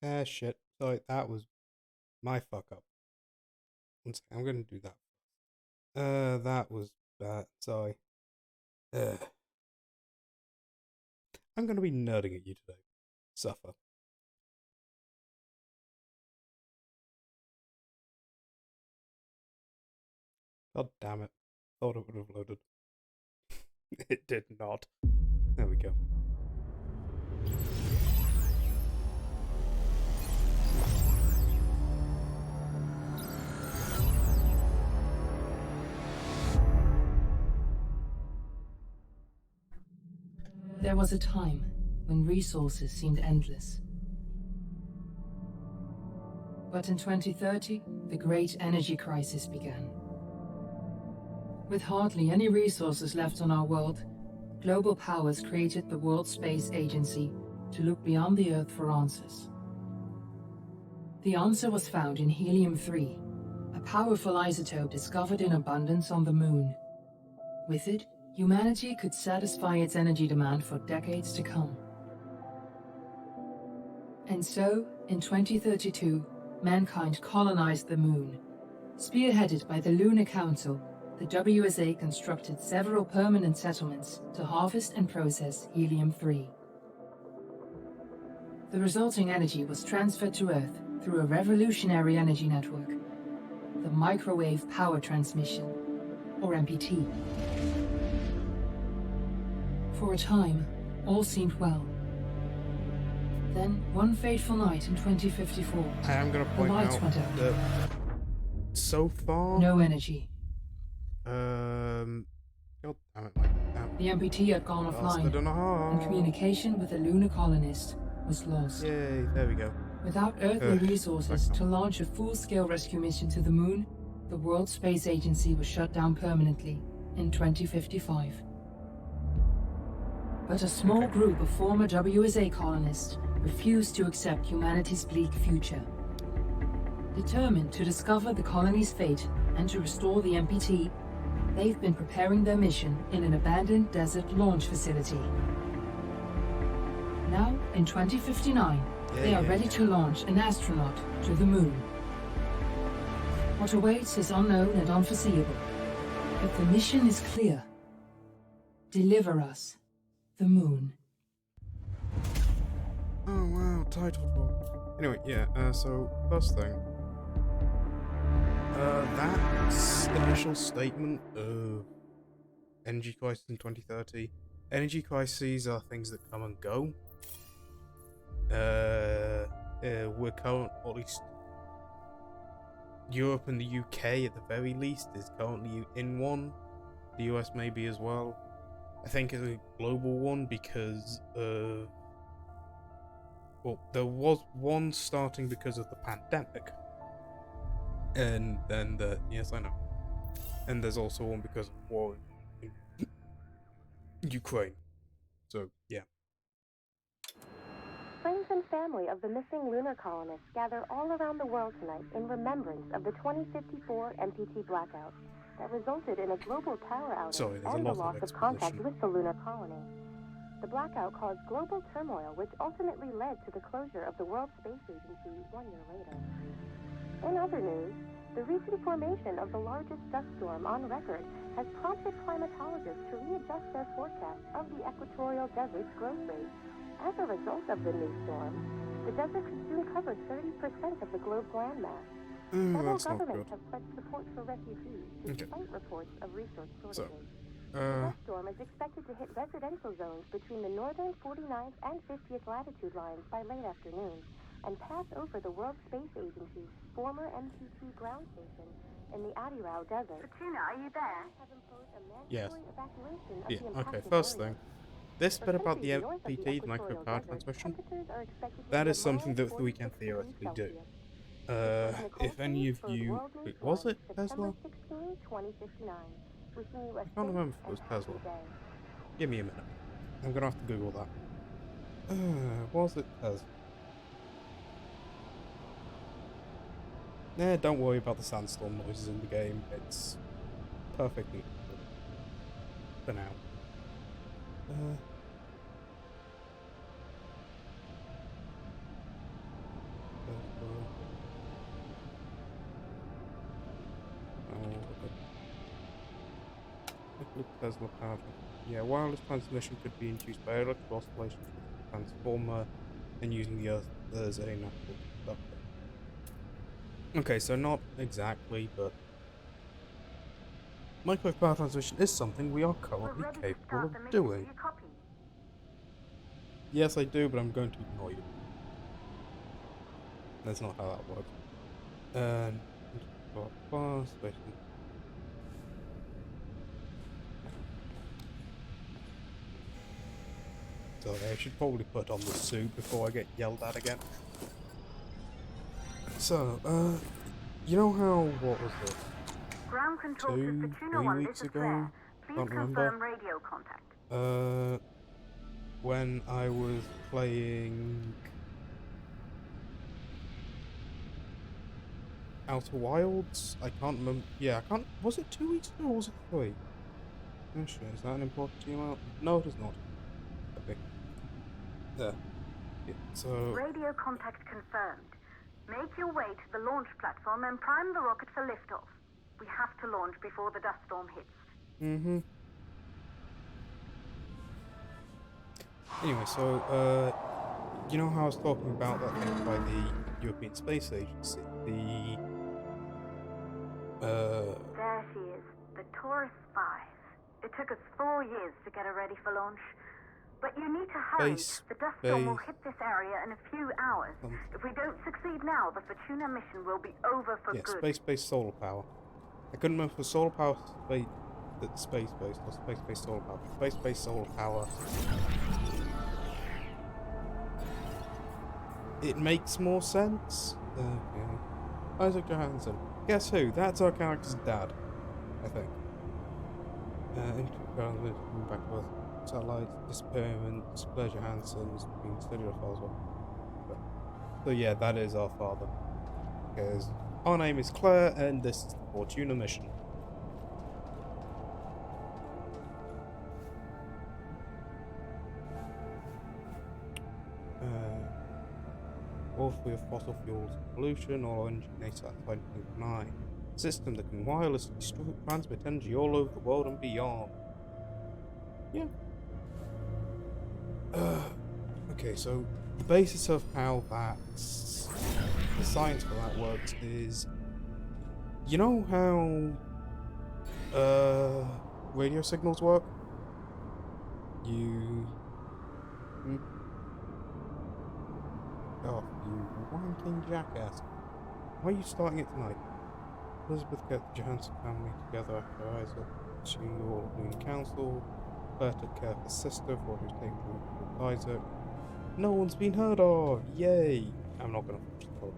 Ah, shit. Sorry, that was my fuck up. One second, I'm gonna do that. That was bad. Sorry. I'm gonna be nerding at you today. Suffer. God damn it. Thought it would have loaded. It did not. There we go. There was a time when resources seemed endless. But in 2030, the great energy crisis began. With hardly any resources left on our world, global powers created the World Space Agency to look beyond the Earth for answers. The answer was found in helium-3, a powerful isotope discovered in abundance on the Moon. With it, humanity could satisfy its energy demand for decades to come. And so, in 2032, mankind colonized the Moon. Spearheaded by the Lunar Council, the WSA constructed several permanent settlements to harvest and process helium-3. The resulting energy was transferred to Earth through a revolutionary energy network, the Microwave Power Transmission, or MPT. For a time, all seemed well. Then, one fateful night in 2054, I am gonna point lights out went out. that so far, No energy. God damn it, Mike. The MPT had gone Bastard and a offline, and half. communication with the lunar colonist was lost. Yay, there we go. Without earthly resources to launch a full-scale rescue mission to the Moon, the World Space Agency was shut down permanently in 2055. But a small group of former WSA colonists refused to accept humanity's bleak future. Determined to discover the colony's fate and to restore the MPT, they've been preparing their mission in an abandoned desert launch facility. Now, in 2059, they are ready to launch an astronaut to the Moon. What awaits is unknown and unforeseeable, but the mission is clear. Deliver us the Moon. Oh wow, title drop. Anyway, yeah, so first thing. That initial statement of energy crisis in 2030. Energy crises are things that come and go. We're current, or at least Europe and the UK at the very least is currently in one. The US maybe as well. I think it's a global one because well, there was one starting because of the pandemic. And then yes, I know. And there's also one because of war in Ukraine. So, yeah. Friends and family of the missing lunar colonists gather all around the world tonight in remembrance of the 2054 MPT blackout that resulted in a global power outage and the loss of contact with the lunar colony. The blackout caused global turmoil, which ultimately led to the closure of the World Space Agency 1 year later. In other news, the recent formation of the largest dust storm on record has prompted climatologists to readjust their forecast of the equatorial desert's growth rate. As a result of the new storm, the desert could soon cover 30% of the globe's landmass. Several governments have pledged support for refugees, despite reports of resource shortages. The dust storm is expected to hit residential zones between the northern 49th and 50th latitude lines by late afternoon, and pass over the World Space Agency's former MPT ground station in the Adirau Desert. Petunia, are you there? Yes. Yeah, okay, first thing. This bit about the MPT, the micro power transmission, that is something that we can theoretically do. If any of you... Wait, was it Tesla? I can't remember if it was Tesla. Give me a minute. I'm gonna have to Google that. Was it Tesla? Nah, don't worry about the sandstorm noises in the game. It's perfectly good for now. Nuclear Tesla power. Yeah, wireless transmission could be induced by electrical oscillations with a transformer and using the Earth as a natural conductor. Okay, so not exactly, but microwave power transmission is something we are currently capable of doing. Yes, I do, but I'm going to ignore you. That's not how that works. Station. Sorry, I should probably put on the suit before I get yelled at again. So, you know how, what was it? Ground control to 2, pt1, 3 weeks ago? Can't remember. radio contact. When I was playing Outer Wilds? I can't remember. Yeah, I can't. Was it 2 weeks ago or was it 3? Oh shit, is that an important team out? No, it is not. Okay. There. Yeah, so. Radio contact confirmed. Make your way to the launch platform and prime the rocket for liftoff. We have to launch before the dust storm hits. Mm-hmm. Anyway, so, you know how I was talking about that thing by the European Space Agency? There she is, the Taurus 5. It took us 4 years to get her ready for launch. But you need to hurry. The dust storm will hit this area in a few hours. If we don't succeed now, the Fortuna mission will be over for good. Space-based solar power. I couldn't remember if solar power that's space-based or space-based solar power. Space-based solar power. It makes more sense. Okay. Isaac Johansson. Guess who? That's our character's dad, I think. Back to Earth. Satellites, disappearance, Claire Johansson's being studied as well. So yeah, that is our father. Because our name is Claire, and this is the Fortuna mission. Warfare of fossil fuels, pollution, or energy satellite 9. System that can wirelessly transmit energy all over the world and beyond. Yeah. Okay, so the basis of how that's the science for that works is, you know how radio signals work? You wanking jackass. Why are you starting it tonight? Elizabeth get the Johansson family together after Isaac. She all in council. Claire took care of her sister for who's taken with Isaac. No one's been heard of! Yay! I'm not gonna finish the quote.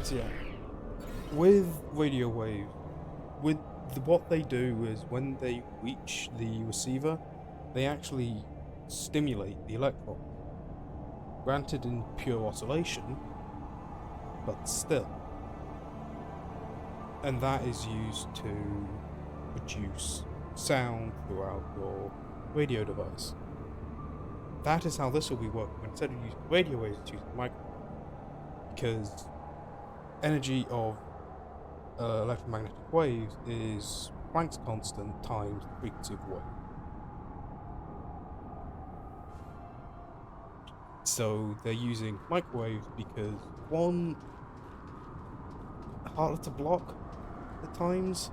So yeah. With radio wave, what they do is when they reach the receiver, they actually stimulate the electron. Granted in pure oscillation, but still. And that is used to produce sound throughout your radio device. That is how this will be working. Instead of using radio waves, it's using microwaves. Because energy of electromagnetic waves is Planck's constant times the frequency of wave. So they're using microwaves because, one, harder to block at times,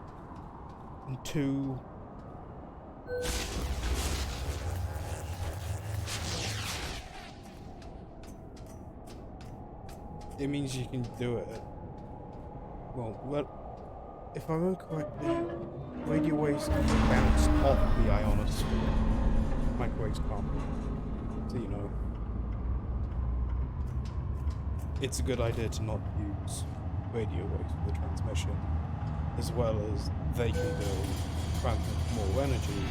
and two, it means you can do it. Well, if I remember correctly, radio waves can bounce off the ionosphere. Microwaves can't. So you know, it's a good idea to not use radio waves for the transmission, as well as they can transmit more energy.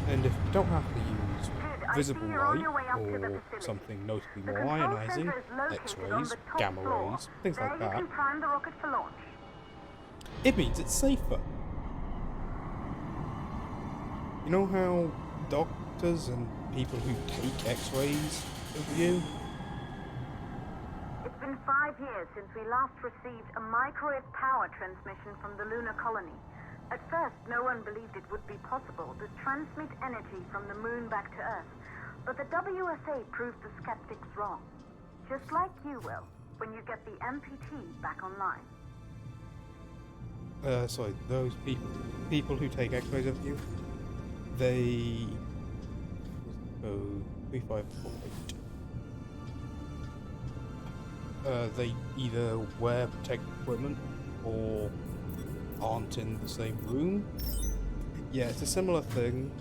And if you don't have to use visible light or something notably more ionizing, X-rays, gamma rays, things like that, it means it's safer. You know how doctors and people who take X-rays of you? It's been 5 5 years since we last received a microwave power transmission from the lunar colony. At first, no one believed it would be possible to transmit energy from the moon back to Earth. But the WSA proved the skeptics wrong. Just like you will, when you get the MPT back online. Sorry, those people who take X-rays of you, they... 3548. They either wear protective equipment or aren't in the same room. Yeah, it's a similar thing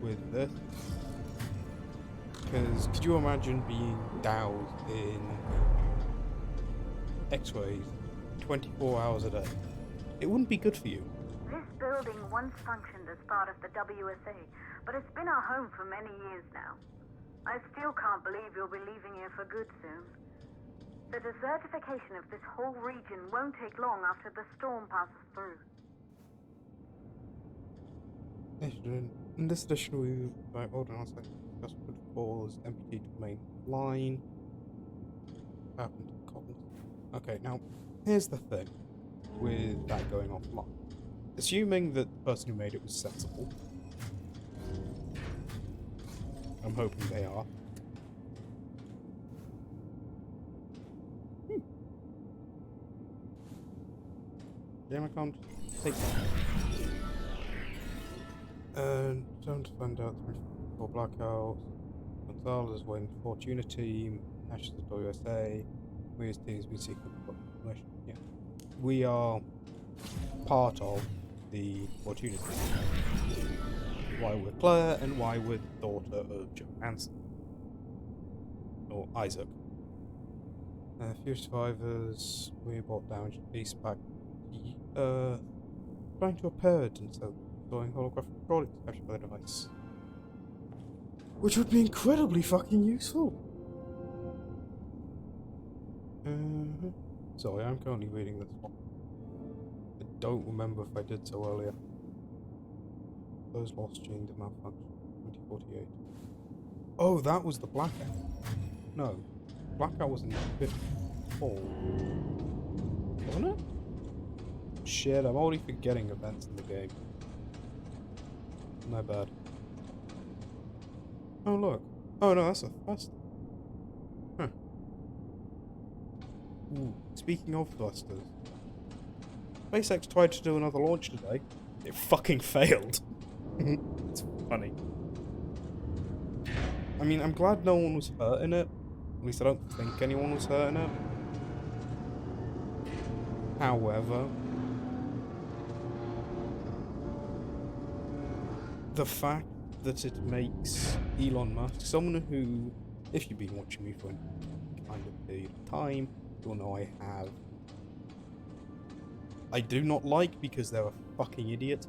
with this. Because could you imagine being doused in X-rays 24 hours a day? It wouldn't be good for you. This building once functioned as part of the WSA, but it's been our home for many years now. I still can't believe you'll be leaving here for good soon. The desertification of this whole region won't take long after the storm passes through. In this edition, we... Right, hold on a second. Just put pause MPT to main line. Happened to Collins. Okay, now, here's the thing with that going offline. Assuming that the person who made it was sensible. I'm hoping they are. Damn, I can't take that. Time to find out for Blackout. Gonzalez waiting for Fortuna team. Ash is the WSA. Weir's teams we seek information. Yeah. We are part of the Fortuna team. Why we're Claire and why we're the daughter of Johansson. Or Isaac. Few survivors, we brought damaged piece back to Earth, trying to repair it instead of storing holographic recordings captured by the device. Which would be incredibly fucking useful! Sorry, I'm currently reading this one. I don't remember if I did so earlier. Those lost during the malfunction, 2048. Oh, that was the blackout. No, blackout was in 54. Wasn't it? Shit, I'm already forgetting events in the game. My bad. Oh, look. Oh, no, that's a thrust. Huh. Ooh, speaking of thrusters. SpaceX tried to do another launch today. It fucking failed. It's funny. I mean, I'm glad no one was hurt in it. At least I don't think anyone was hurt in it. However, the fact that it makes Elon Musk, someone who, if you've been watching me for a kind of period of time, you'll know I do not like because they're a fucking idiot.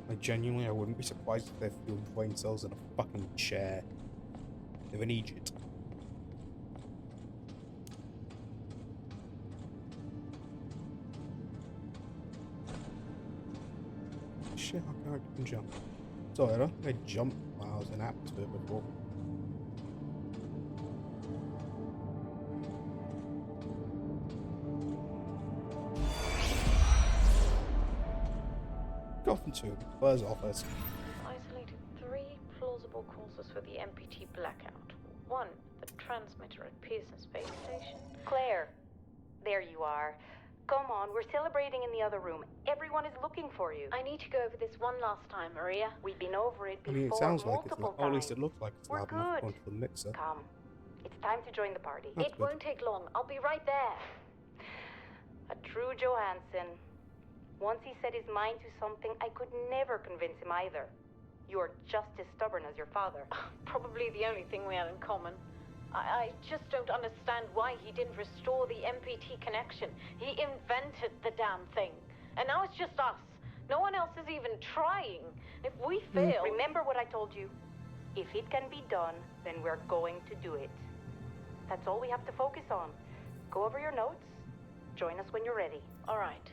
I wouldn't be surprised if they're fueling brain cells in a fucking chair. They're an idiot. Shit, I can jump. Sorry, I don't think I jumped while I was in atmosphere before. Gotham 2, Claire's office. Isolated 3 plausible causes for the MPT blackout. 1, the transmitter at Pearson Space Station. Claire, there you are. Come on, we're celebrating in the other room. Everyone is looking for you. I need to go over this one last time, Maria. We've been over it I before mean, it sounds like it's multiple or at least times. it looks like it's We're loud enough good. going to the mixer. Come, it's time to join the party. That's It good. won't take long. I'll be right there. A true Johansson. Once he set his mind to something, I could never convince him either. You're just as stubborn as your father. Probably the only thing we have in common. I just don't understand why he didn't restore the MPT connection. He invented the damn thing. And now it's just us. No one else is even trying. If we fail... Remember what I told you. If it can be done, then we're going to do it. That's all we have to focus on. Go over your notes. Join us when you're ready. All right.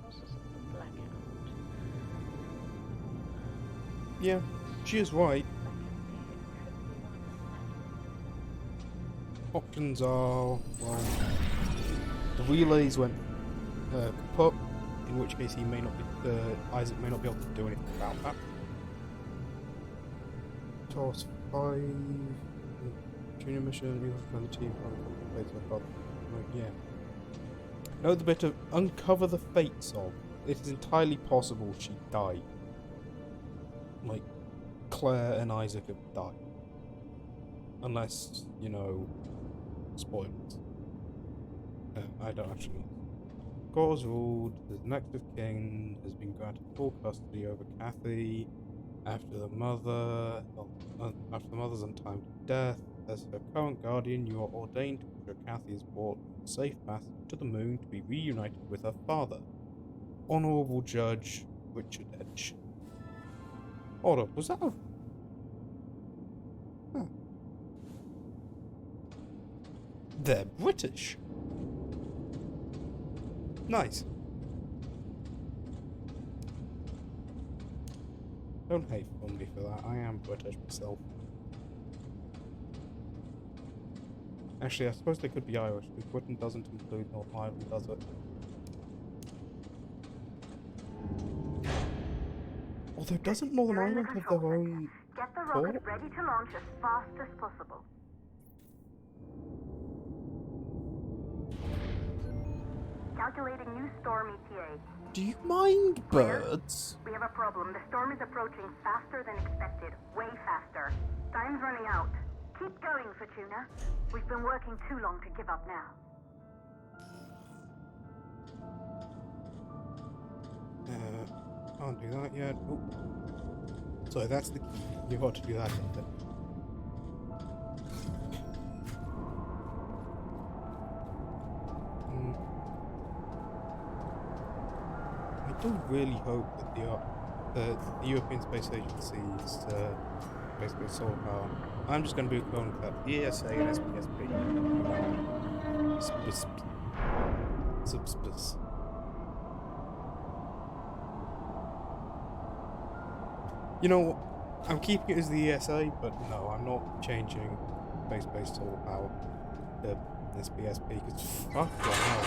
Causes of the blackout. Yeah, she is right. Options are, well, the relays went kaput, in which case he may not be, Isaac may not be able to do anything about that. Toss 5, junior mission, you have another team on the so yeah. Know the bit of uncover the fates of. It is entirely possible she died. Like, Claire and Isaac have died. Unless, you know, spoilers. I don't actually know. Scores ruled, the next of kin has been granted full custody over Kathy after the mother's untimely death. As her current guardian, you are ordained to ensure Kathy is brought safe passage to the moon to be reunited with her father. Honourable Judge Richard Edge. Hold up, was that a... Huh. They're British. Nice. Don't hate on me for that, I am British myself. Actually, I suppose they could be Irish, because Britain doesn't include Northern Ireland, does it? Although, doesn't Northern Ireland have their own Get the port? rocket ready to launch as fast as possible. Calculating new storm ETA. Do you mind birds? We have a problem. The storm is approaching faster than expected. Way faster. Time's running out. Keep going, Fortuna. We've been working too long to give up now. Can't do that yet. Oh. So that's the key. You've got to do that then. I do really hope that the European Space Agency is basically solar power. I'm just going to be calling that the ESA and SPSP. Subspace. You know, I'm keeping it as the ESA, but no, I'm not changing space-based solar power to SPSP because fuck wow.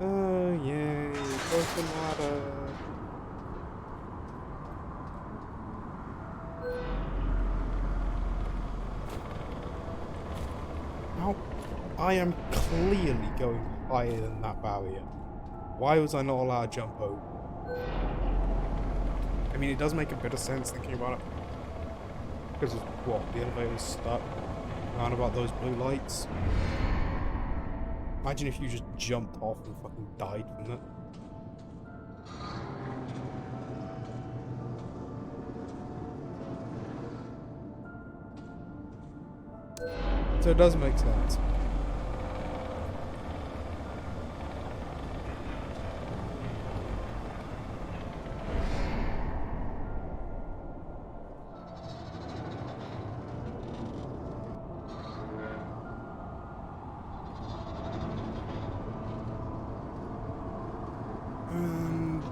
Oh yay, broken ladder. Now, I am clearly going higher than that barrier. Why was I not allowed to jump over? I mean, it does make a bit of sense thinking about it. Because of what? The elevator's stuck around about those blue lights. Imagine if you just jumped off and fucking died from it. So it does make sense.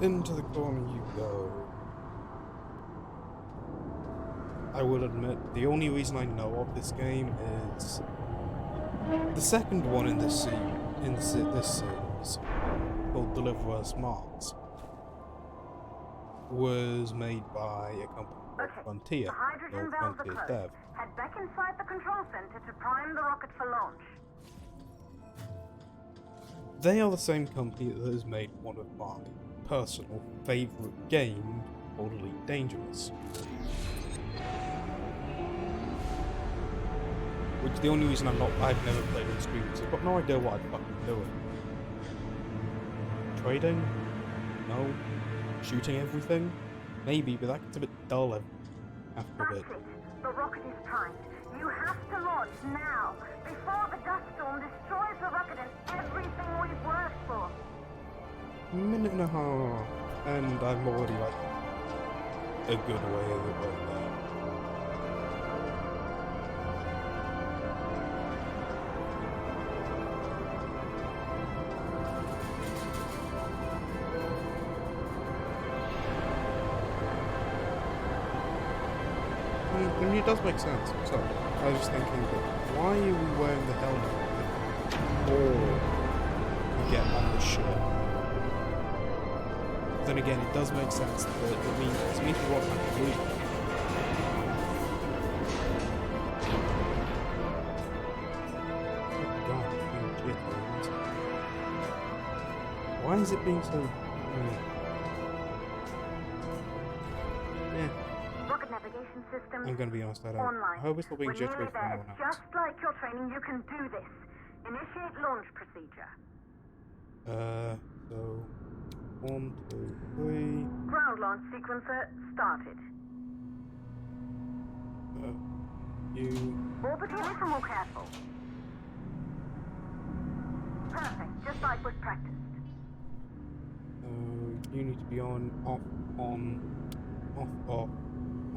Into the corner you go. I will admit, the only reason I know of this game is the second one in this series, called Deliver Us Mars, was made by a company called Frontier. The hydrogen valves are closed. Dev. Head back inside the control center to prime the rocket for launch. They are the same company that has made one of my personal favourite game, called Elite Dangerous. Which the only reason I've never played on stream is I've got no idea what I'm fucking doing. Trading? No. Shooting everything? Maybe, but that gets a bit dull after a bit. That's it. The rocket is primed. You have to launch now, before the dust storm destroys the rocket and everything we've worked for. Minute and a half, and I'm already like a good way of it right there. I mean, it does make sense. So I was just thinking that why are we wearing the helmet before we get on the ship? Then again, it does make sense that it means we won't have to use it. Oh god, I'm jittery. Why is it being so... Yeah. Rocket navigation system I'm gonna be honest, I don't. online. I hope it's not being We're jittery nearly for there. anyone else. Just like your training, you can do this. Initiate launch procedure. So... 1, 2, 3... Ground launch sequencer started. You... Orbit a little more careful. Perfect, just like was practiced. You need to be on, off, on, off, off,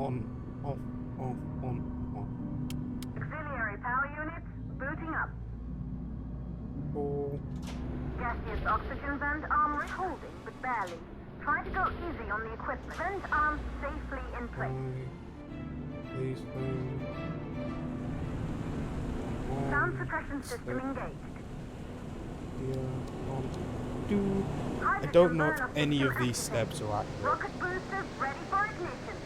on, off, off, on. Auxiliary power units booting up. 4... Gaseous oxygen vent armory holding, but barely. Try to go easy on the equipment. Vent arms safely in place. 5... These things... Sound suppression system engaged. Yeah, 1, 2... I don't know if any of these steps are accurate. Rocket boosters ready for ignition.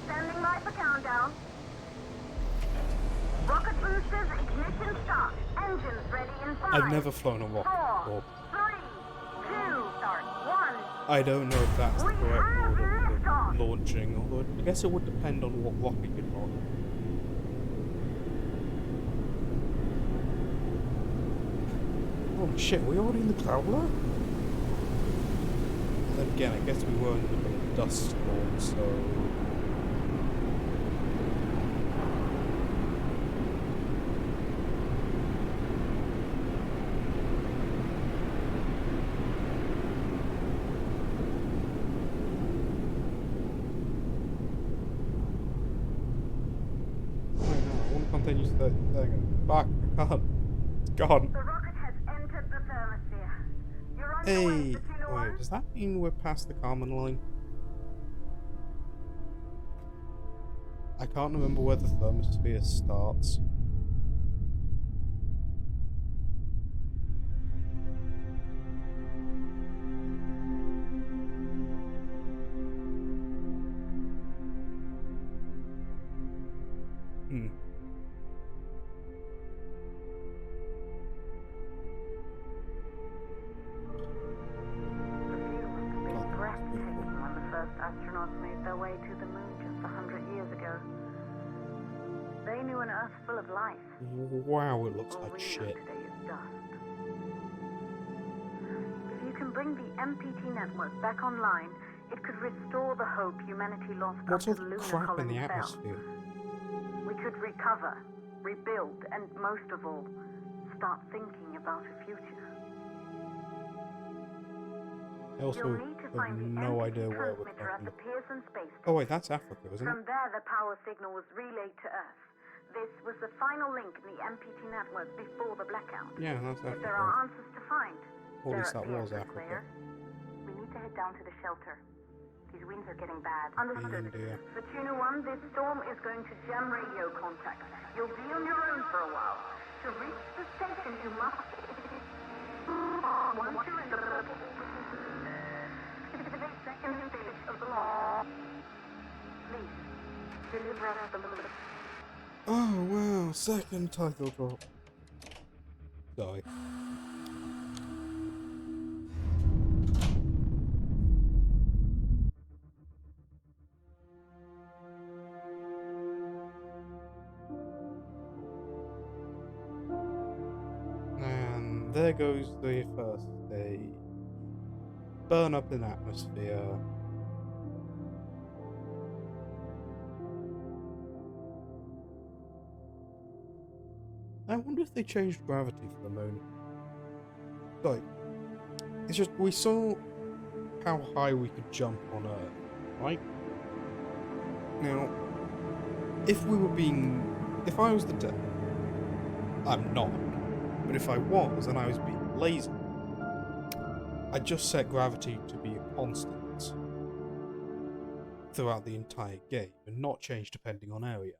Standing by for countdown. Rocket boosters ignition start. Engines ready in 5. I've never flown a rocket 4, before. 3, 2, start 1. I don't know if that's the We correct have order liftoff. of launching, although I guess it would depend on what rocket you're on. Oh shit, were we already in the Prowler? Then again, I guess we were in the middle of a dust storm, so... Continue staying back. I can't. It's gone. The rocket has entered the thermosphere. You're on your way, Hey! Pt1. Wait, does that mean we're past the Kármán line? I can't remember where the thermosphere starts. Astronauts made their way to the moon just 100 years ago. They knew an Earth full of life. Wow, it looks All like we shit. know today is dust. If you can bring the MPT network back online, it could restore the hope humanity lost What's after all the the lunar crap in colony the fell. atmosphere? We could recover, rebuild, and most of all, start thinking about a future. I also You'll need to have find the no MPT idea where we're transmitter at the currently. Pearson space station. Oh wait, that's Africa, isn't it? From there, the power signal was relayed to Earth. This was the final link in the MPT network before the blackout. Yeah, that's If there Africa. are answers to find, Or at they're least at that was Pearson, Africa. Claire. We need to head down to the shelter. These winds are getting bad. Understood. India. For Tuna 1, this storm is going to jam radio contact. You'll be on your own for a while. To reach the station, you must... Once you're in the second stage of the launch, please, deliver us the balloon. Oh wow, second title drop. Sorry. And there goes the first stage. Burn up in atmosphere. I wonder if they changed gravity for the moon. Like, it's just, we saw how high we could jump on Earth, right? Now, if I was the devil, I'm not, but if I was and I was being lazy, I'd just set gravity to be a constant throughout the entire game and not change depending on area.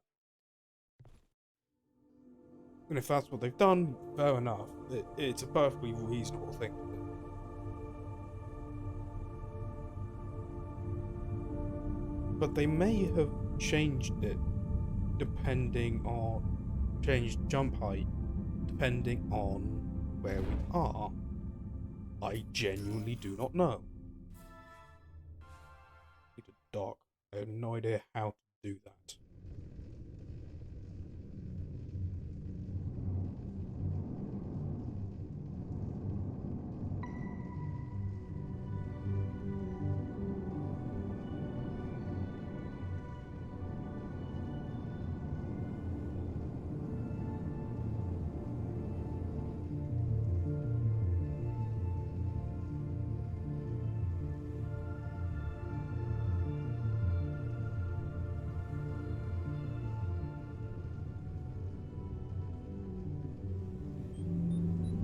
And if that's what they've done, fair enough. It's a perfectly reasonable thing to do. But they may have changed it changed jump height depending on where we are. I genuinely do not know. Need a dock. I have no idea how to do that.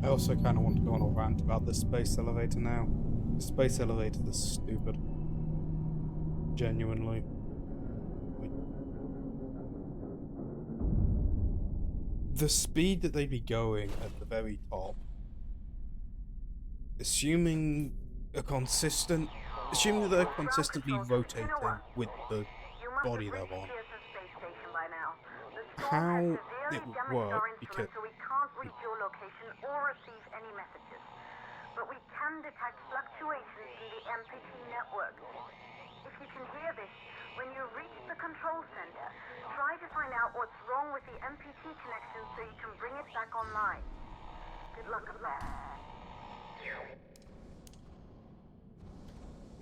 I also kind of want to go on a rant about this space elevator now. The space elevator is stupid. Genuinely. The speed that they'd be going at the very top, assuming that they're consistently rotating with the body they're on, how it would work, because so we can't reach your location or receive any messages. But we can detect fluctuations in the MPT network. If you can hear this, when you reach the control center, try to find out what's wrong with the MPT connection so you can bring it back online. Good luck up there.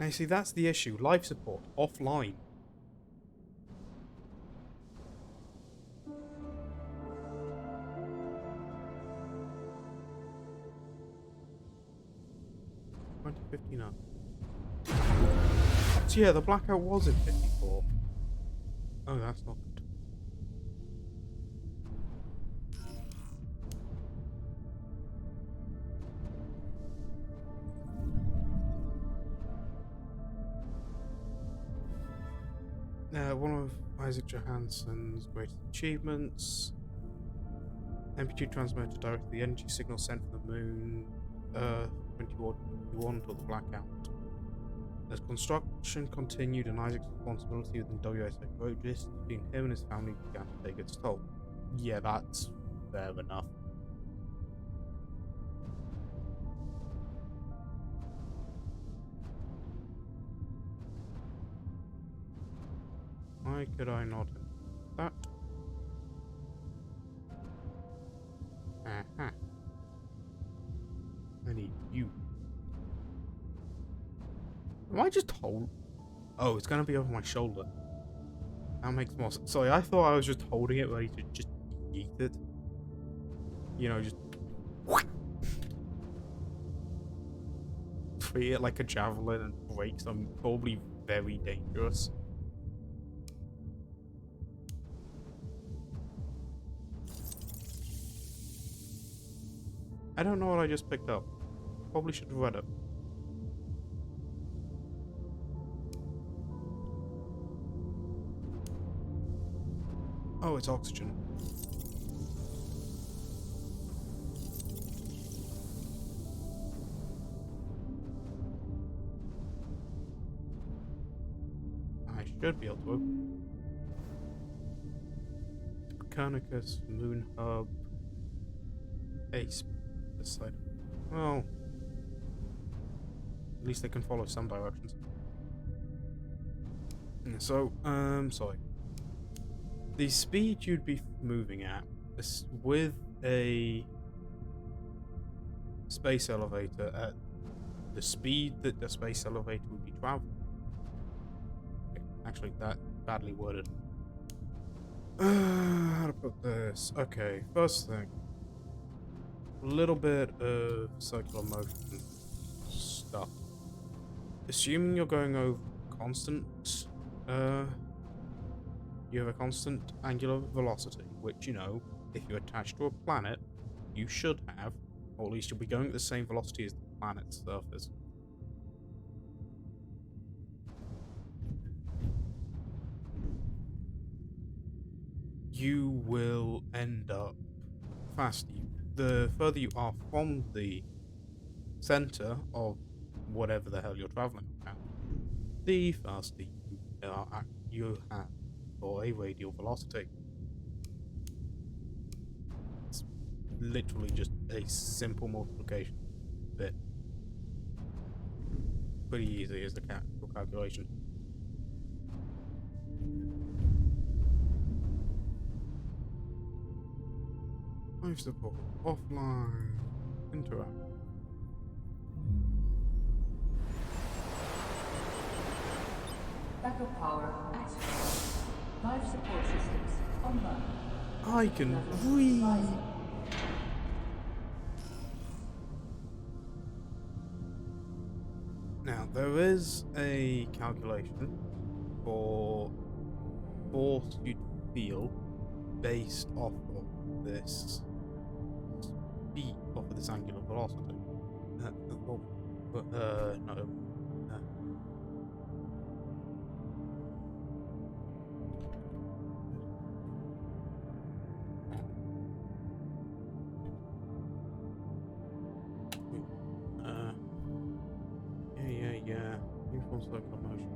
now you see, that's the issue. Life support offline. $20.59. So yeah, the blackout was in 54. Oh, that's not good. One of Isaac Johansson's greatest achievements. MPT transmitter directed the energy signal sent from the moon, 21 until the blackout. As construction continued and Isaac's responsibility within WSA grew, distance between him and his family began to take its toll. Yeah, that's fair enough. Why could I not have that? Aha. I need you. Am I just hold? Oh, it's gonna be over my shoulder. That makes more sense. Sorry, I thought I was just holding it ready to just yeet it. You know, just treat it like a javelin and break some probably very dangerous. I don't know what I just picked up. Probably should have read it. Oh, it's oxygen. I should be able to open it. Copernicus, Moon Hub, Ace. This side. Well, at least they can follow some directions. So, sorry. The speed you'd be moving at with a space elevator at the speed that the space elevator would be traveling. Actually, that badly worded. How to put this? Okay, first thing. A little bit of circular motion stuff. Assuming you're going over constant, you have a constant angular velocity, which, you know, if you're attached to a planet, you should have, or at least you'll be going at the same velocity as the planet's surface. You will end up the further you are from the center of whatever the hell you're traveling around, the faster you have for a radial velocity. It's literally just a simple multiplication bit. Pretty easy as the calculation. Life support, offline, interact. Backup power activated. Life support systems online. I can breathe. Now, there is a calculation for force you'd feel based off of this speed, off of this angular velocity. No. Yeah. Uniform circular motion.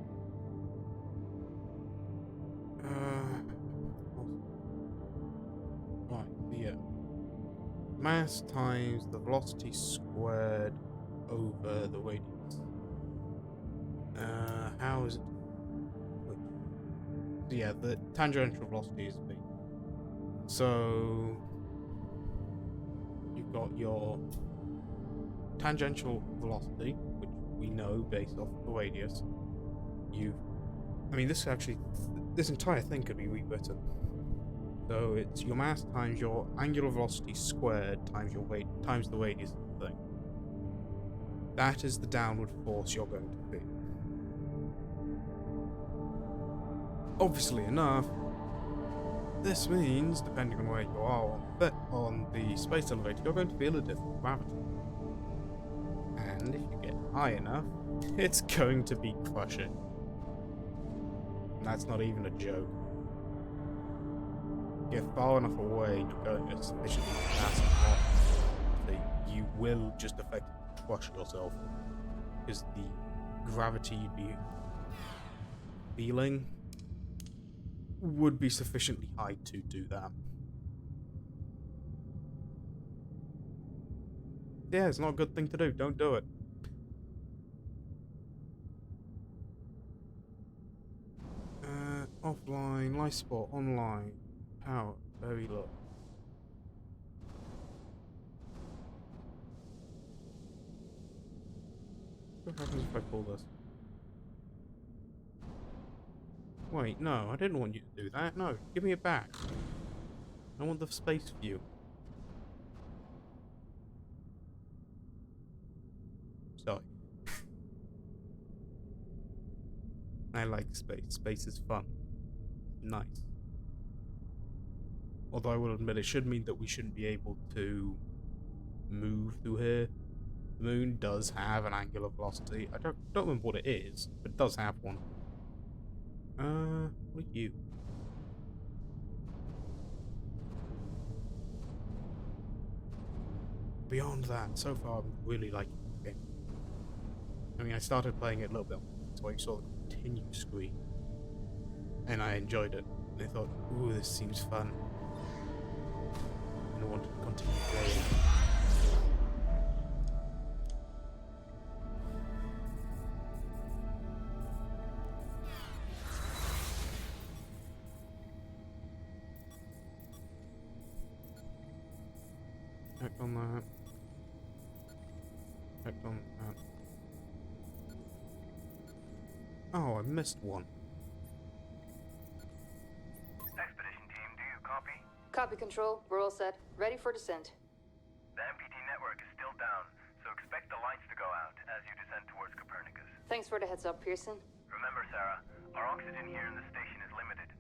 Right, yeah. Mass times the velocity squared over the radius. How is it? So yeah, the tangential velocity is b. So you've got your tangential velocity, which we know based off the radius. This entire thing could be rewritten. So it's your mass times your angular velocity squared times your weight times the radius of the thing. That is the downward force you're going to feel. Obviously enough, this means, depending on where you are on the space elevator, you're going to feel a different gravity. And if you get high enough, it's going to be crushing. And that's not even a joke. Get far enough away, you're going at sufficiently fast velocity, you will just effectively crush yourself. Because the gravity you'd be feeling would be sufficiently high to do that. Yeah, it's not a good thing to do. Don't do it. Offline, life support, online, power, very low. What happens if I pull this? Wait, no, I didn't want you to do that. No, give me it back. I want the space view. Sorry. I like space. Space is fun. Nice. Although I will admit it should mean that we shouldn't be able to move through here. The moon does have an angular velocity. I don't remember what it is, but it does have one. What are you? Beyond that, so far I'm really liking the game. I mean, I started playing it a little bit, so I saw the continue screen, and I enjoyed it. And I thought, ooh, this seems fun. And I wanted to continue playing. Check on that. Check on that. Oh, I missed one. Expedition team, do you copy? Copy, Control. We're all set. Ready for descent. The MPT network is still down, so expect the lights to go out as you descend towards Copernicus. Thanks for the heads up, Pearson. Remember, Sarah, our oxygen here in the station is limited.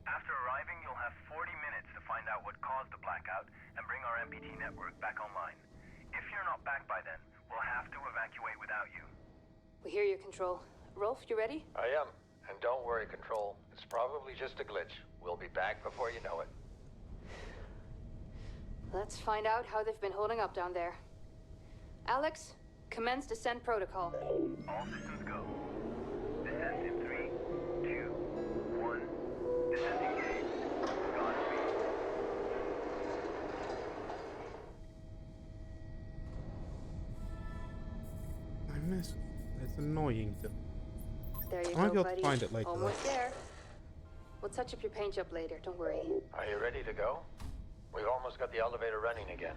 After arriving, you'll have 40 minutes to find out what caused the blackout and bring our MPT network back online. If you're not back by then, we'll have to evacuate without you. We hear you, Control. Rolf, you ready? I am. And don't worry, Control. It's probably just a glitch. We'll be back before you know it. Let's find out how they've been holding up down there. Alex, commence descent protocol. All systems go. Descent in 3, 2, 1. Descent engaged. Godspeed. I miss it. It's annoying to... There you I might go, be able buddy. to find it later. Almost there. We'll touch up your paint job later, don't worry. Are you ready to go? We've almost got the elevator running again.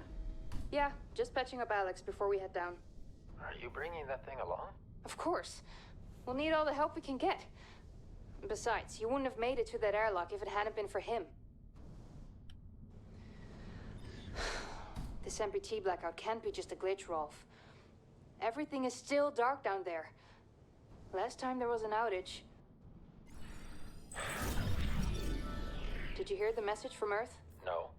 Yeah, just patching up Alex before we head down. Are you bringing that thing along? Of course. We'll need all the help we can get. Besides, you wouldn't have made it to that airlock if it hadn't been for him. This MPT blackout can't be just a glitch, Rolf. Everything is still dark down there. Last time there was an outage. Did you hear the message from Earth? No.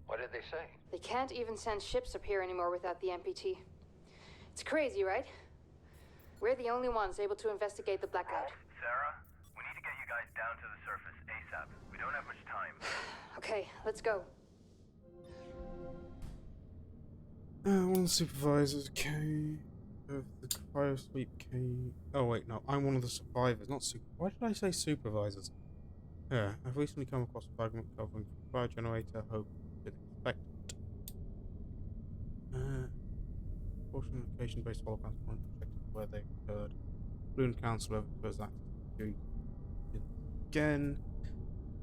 What did they say? They can't even send ships up here anymore without the MPT. It's crazy, right? We're the only ones able to investigate the blackout. Sarah, we need to get you guys down to the surface ASAP. We don't have much time. Okay, let's go. One of the supervisors, K. Of the cryo sweep, K. Oh, wait, no. I'm one of the survivors, not super. Why did I say supervisors? Yeah, I've recently come across a fragment covering the cryo generator. Hope didn't expect it. Portion location-based hologram project where they occurred. Balloon Council overgoes access to again.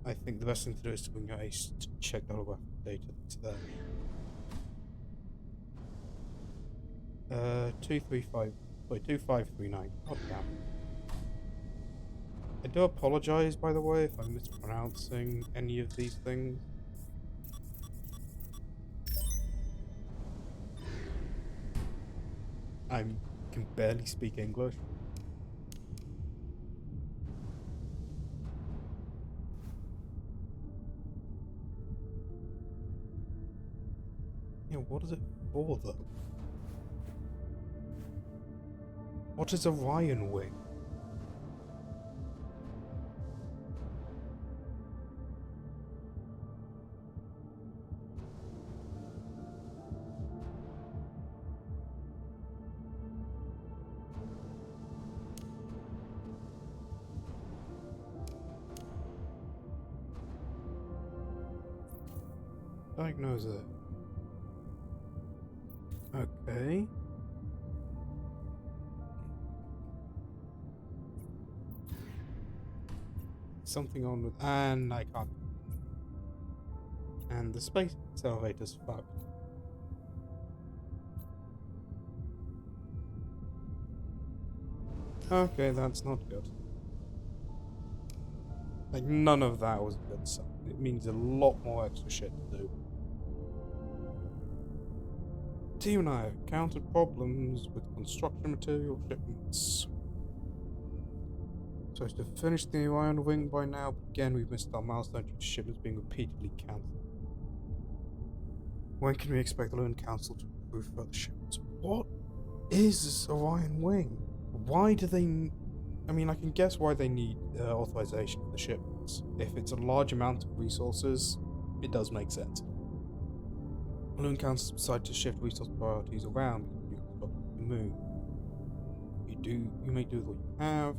I think the best thing to do is to bring Ace to check the holographic data that's there. 2539. God damn. I do apologize, by the way, if I'm mispronouncing any of these things. I can barely speak English. Yeah, what is it for, though? What is Orion Wing? Diagnose it. Okay. Something on with, and I can't. And the space elevator's fucked. Okay, that's not good. Like, none of that was a good sign. It means a lot more extra shit to do. Team and I have encountered problems with construction material shipments. Supposed to finish the Orion Wing by now, but again we've missed our milestone due to shipments being repeatedly cancelled. When can we expect the Lunar Council to approve further shipments? What is this Orion Wing? Why do they... I mean, I can guess why they need authorization for the shipments. If it's a large amount of resources, it does make sense. The Lunar Council decided to shift resource priorities around because you construct the moon. You may do with what you have.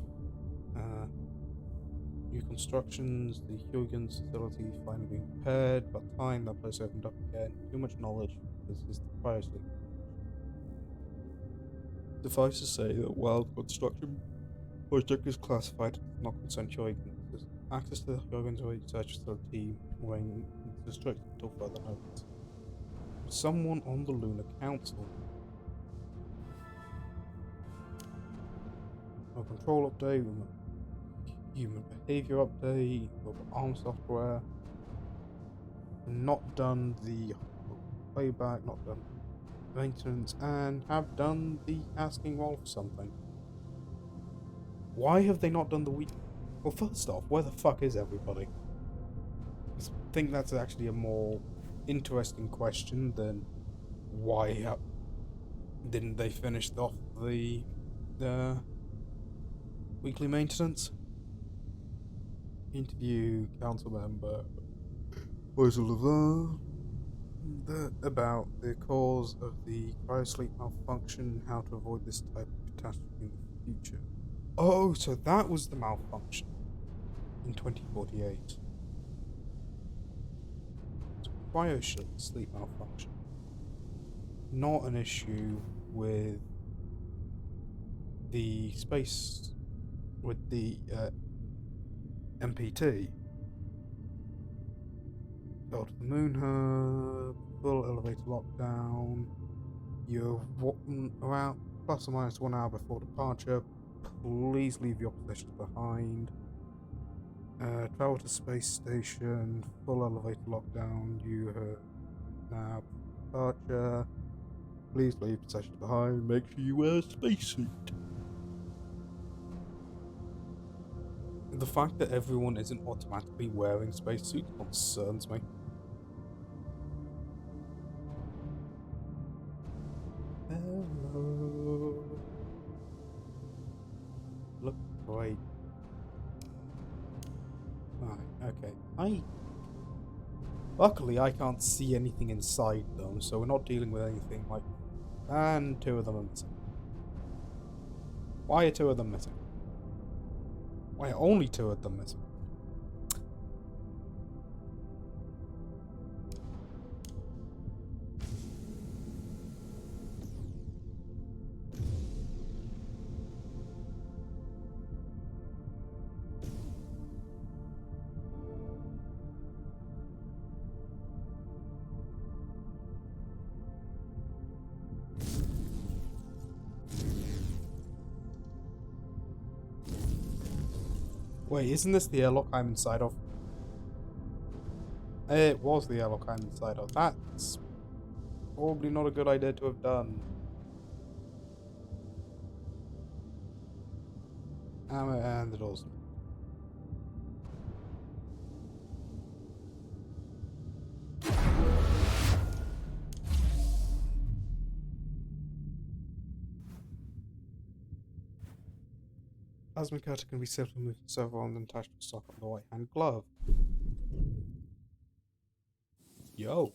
New constructions, the Huygens facility finally being repaired, but time that place opened up again. Too much knowledge. This is the privacy. Suffice to say that while the construction project is classified as not concern Huygens, access to the Huygens research facility remains restricted until further notice. Someone on the Lunar Council. No control update. Human behavior update, ARM software, not done the playback, not done maintenance, and have done the asking Rolf something. Why have they not done the week? Well, first off, where the fuck is everybody? I think that's actually a more interesting question than why didn't they finish off the weekly maintenance? Interview council member Basil Levin. about the cause of the cryosleep malfunction, how to avoid this type of catastrophe in the future. Oh, so that was the malfunction in 2048. So cryosleep malfunction. Not an issue with the space, with the MPT. Go to the moon hub, full elevator lockdown. You're around plus or minus 1 hour before departure. Please leave your possessions behind. Travel to space station, full elevator lockdown. You have now departure. Please leave possessions behind. Make sure you wear a spacesuit. The fact that everyone isn't automatically wearing spacesuits concerns me. Hello. Look great. Right, okay. Luckily, I can't see anything inside them, so we're not dealing with anything like... And 2 of them are missing. Why are 2 of them missing? Why are only 2 of them missing? Wait, isn't this the airlock I'm inside of? It was the airlock I'm inside of. That's probably not a good idea to have done. And the doors. Plasma cutter can be simply moved to servo and then attached to stock on the right hand glove. Yo.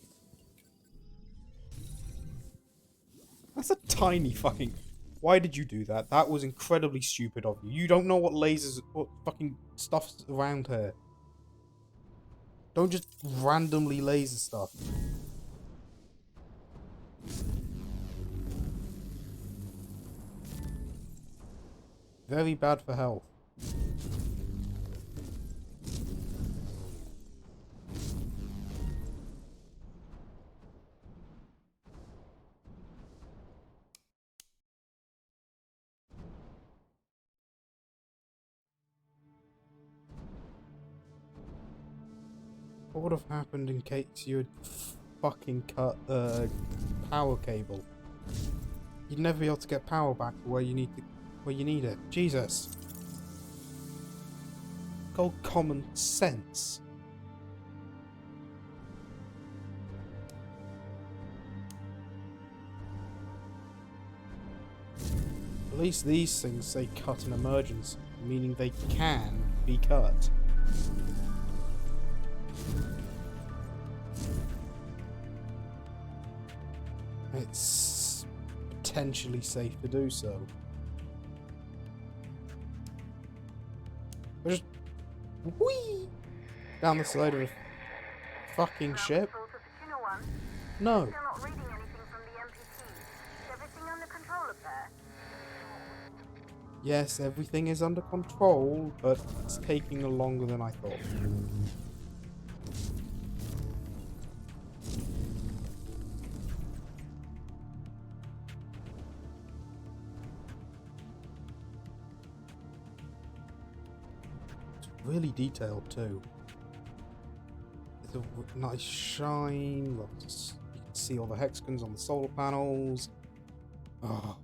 That's a tiny fucking... Why did you do that? That was incredibly stupid of you. You don't know what lasers... what fucking stuff's around here. Don't just randomly laser stuff. Very bad for health. What would have happened in case you had fucking cut power cable? You'd never be able to get power back to where you need it. Jesus. Called common sense. At least these things say cut in emergency, meaning they can be cut. It's potentially safe to do so. Just whee down the side of a fucking ship. No. Still not reading anything from the MPT. Is everything under control up there? Yes, everything is under control, but it's taking longer than I thought. Really detailed too. It's a nice shine. Look, you can see all the hexagons on the solar panels. Oh.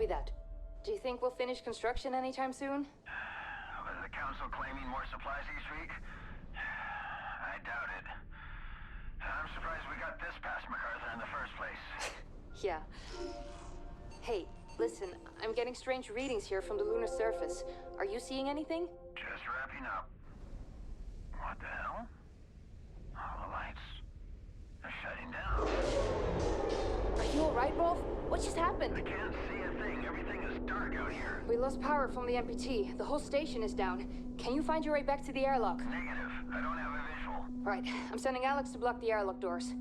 Copy that. Do you think we'll finish construction anytime soon? Was the council claiming more supplies each week? I doubt it. I'm surprised we got this past MacArthur in the first place. Yeah. Hey, listen, I'm getting strange readings here from the lunar surface. Are you seeing anything? Just wrapping up. What the hell? All the lights are shutting down. Are you alright, Rolf? What just happened? I can't see a thing. Everything is dark out here. We lost power from the MPT. The whole station is down. Can you find your way back to the airlock? Negative. I don't have a visual. Right. I'm sending Alex to block the airlock doors.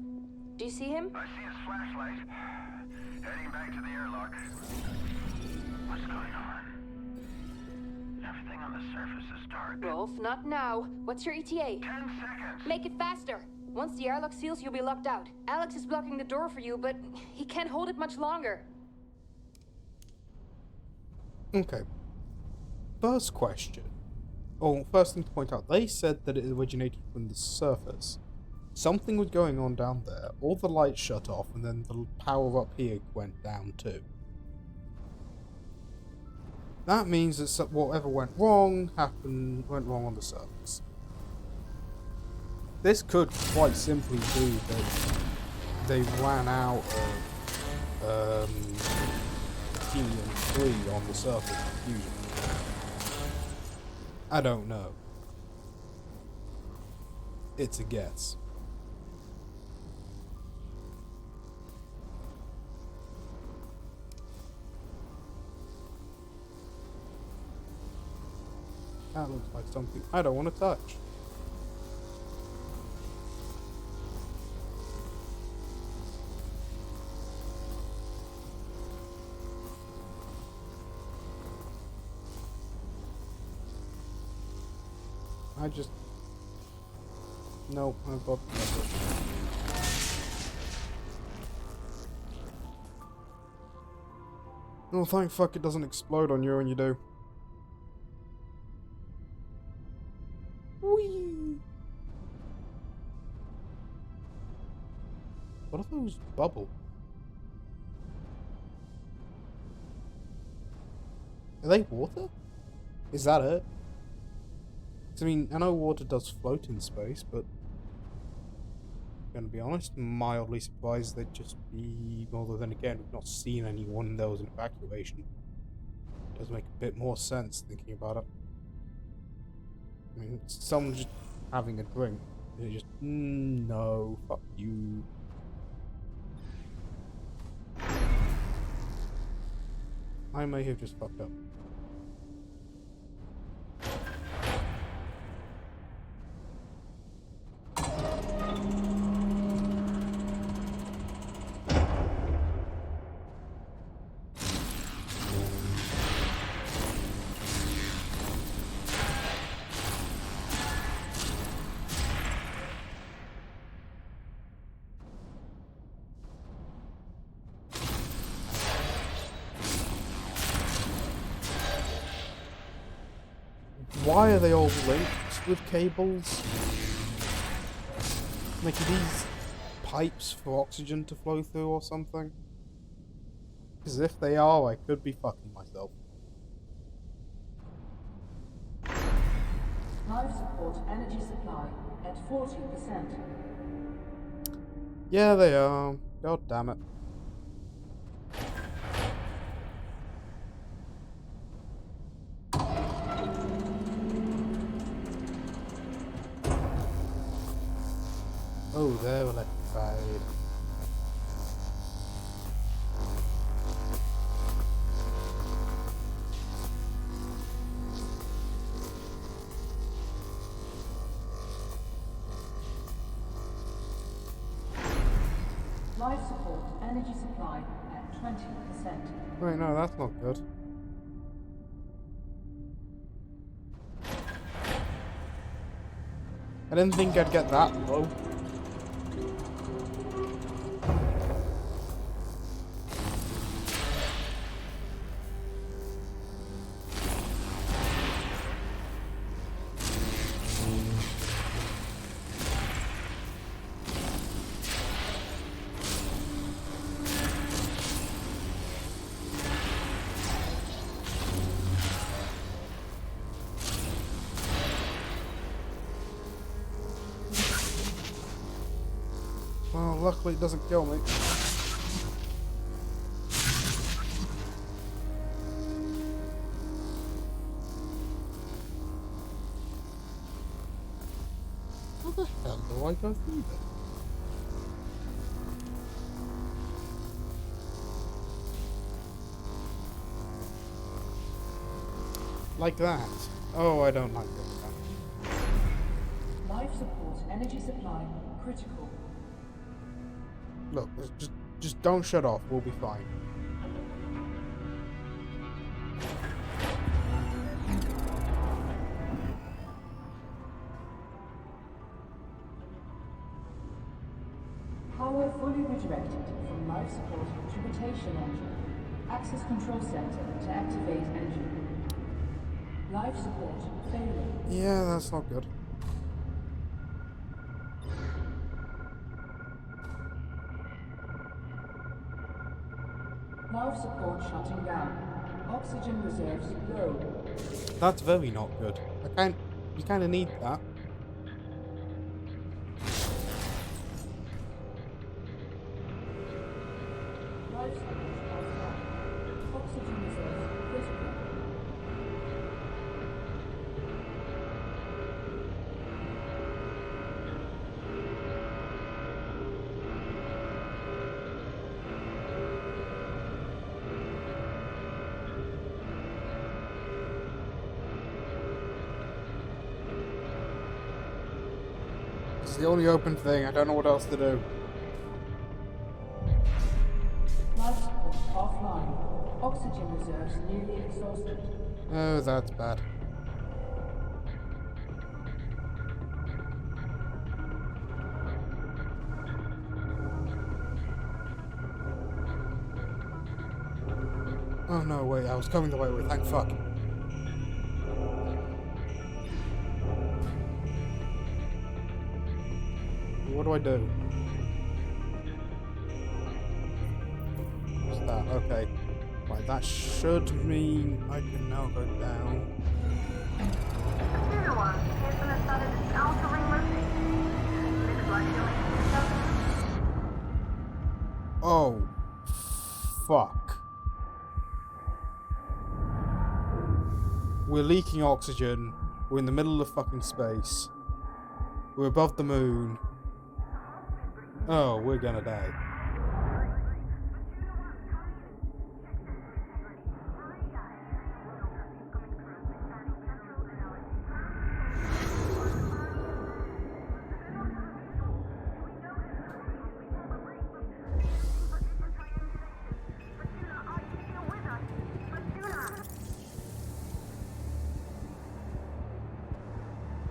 Do you see him? I see his flashlight. Heading back to the airlock. What's going on? Everything on the surface is dark. Rolf, not now. What's your ETA? 10 seconds. Make it faster. Once the airlock seals, you'll be locked out. Alex is blocking the door for you, but he can't hold it much longer. Okay. First question. Oh, first thing to point out, they said that it originated from the surface. Something was going on down there, all the lights shut off, and then the power up here went down too. That means that whatever went wrong went wrong on the surface. This could quite simply be that they ran out of helium-3 on the surface of fusion. I don't know. It's a guess. That looks like something I don't want to touch. Nope, I've got the Oh, thank fuck it doesn't explode on you when you do. Whee! What are those bubbles? Are they water? Is that it? I mean, I know water does float in space, but gonna be honest, mildly surprised they'd just be. Although then again, we've not seen anyone. There was an evacuation. Does make a bit more sense thinking about it. I mean, someone just having a drink. They're just no, fuck you. I may have just fucked up. Why are they all linked with cables? Like, are these pipes for oxygen to flow through or something? Because if they are, I could be fucking myself. Life support energy supply at 40%. Yeah, they are. God damn it. Oh, they're electrified. Life support energy supply at 20%. Wait, no, that's not good. I didn't think I'd get that low. Oh, luckily it doesn't kill me. How the hell do I go through this? Like that. Oh, I don't like that. Life support, energy supply, critical. Look, just don't shut off. We'll be fine. Power fully redirected from life support to rotation engine. Access control center to activate engine. Life support failing. Yeah, that's not good. Life support shutting down. Oxygen reserves low. That's very not good. You kind of need that. Life support offline. Oxygen reserves critical. It's the only open thing. I don't know what else to do. Life support offline. Oxygen reserves nearly exhausted. Oh, that's bad. Oh no, wait, I was coming the right way, thank fuck. What do I do? What's that? Okay. Right, that should mean I can now go down. Computer one, Pearson has started its outer ring rotation. Looks like you're making yourself. Oh. Fuck. We're leaking oxygen. We're in the middle of fucking space. We're above the moon. Oh, we're gonna die.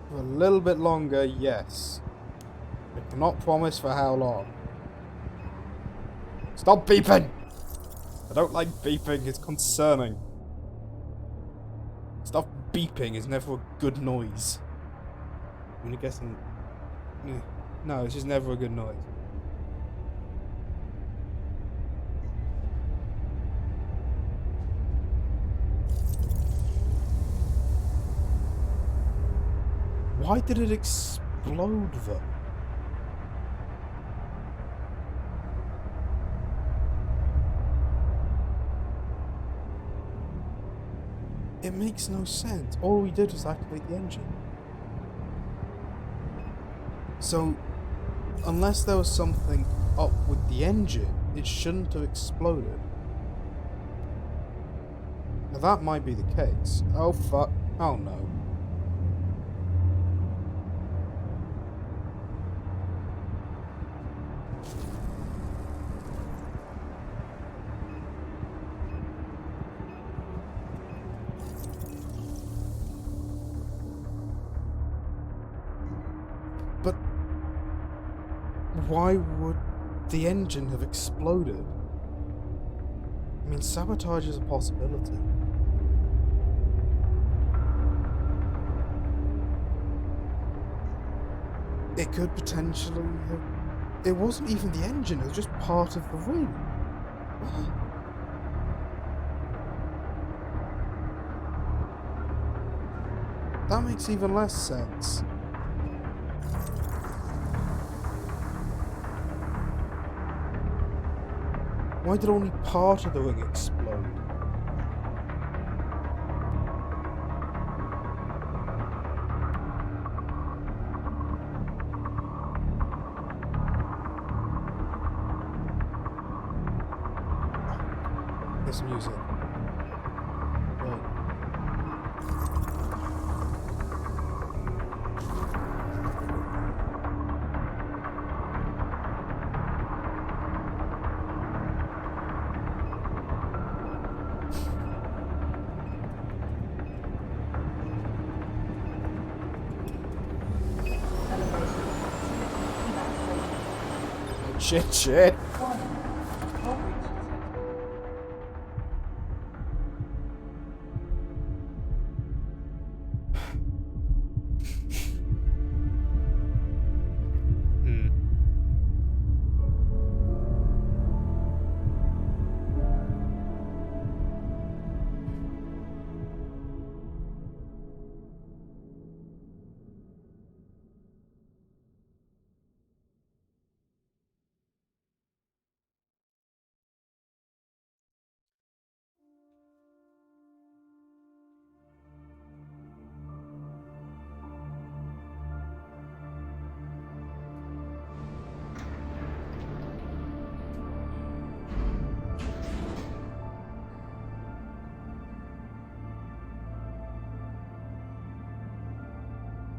For a little bit longer, yes. I cannot promise for how long. Stop beeping! I don't like beeping, it's concerning. Stuff beeping is never a good noise. I mean, I guess no, it's just never a good noise. Why did it explode though? It makes no sense. All we did was activate the engine. So, unless there was something up with the engine, it shouldn't have exploded. Now that might be the case. Oh fuck. Oh no. But why would the engine have exploded? I mean, sabotage is a possibility. It could potentially have... It wasn't even the engine, it was just part of the ring. That makes even less sense. Why did only part of the ring explode? This music. Right. Shit.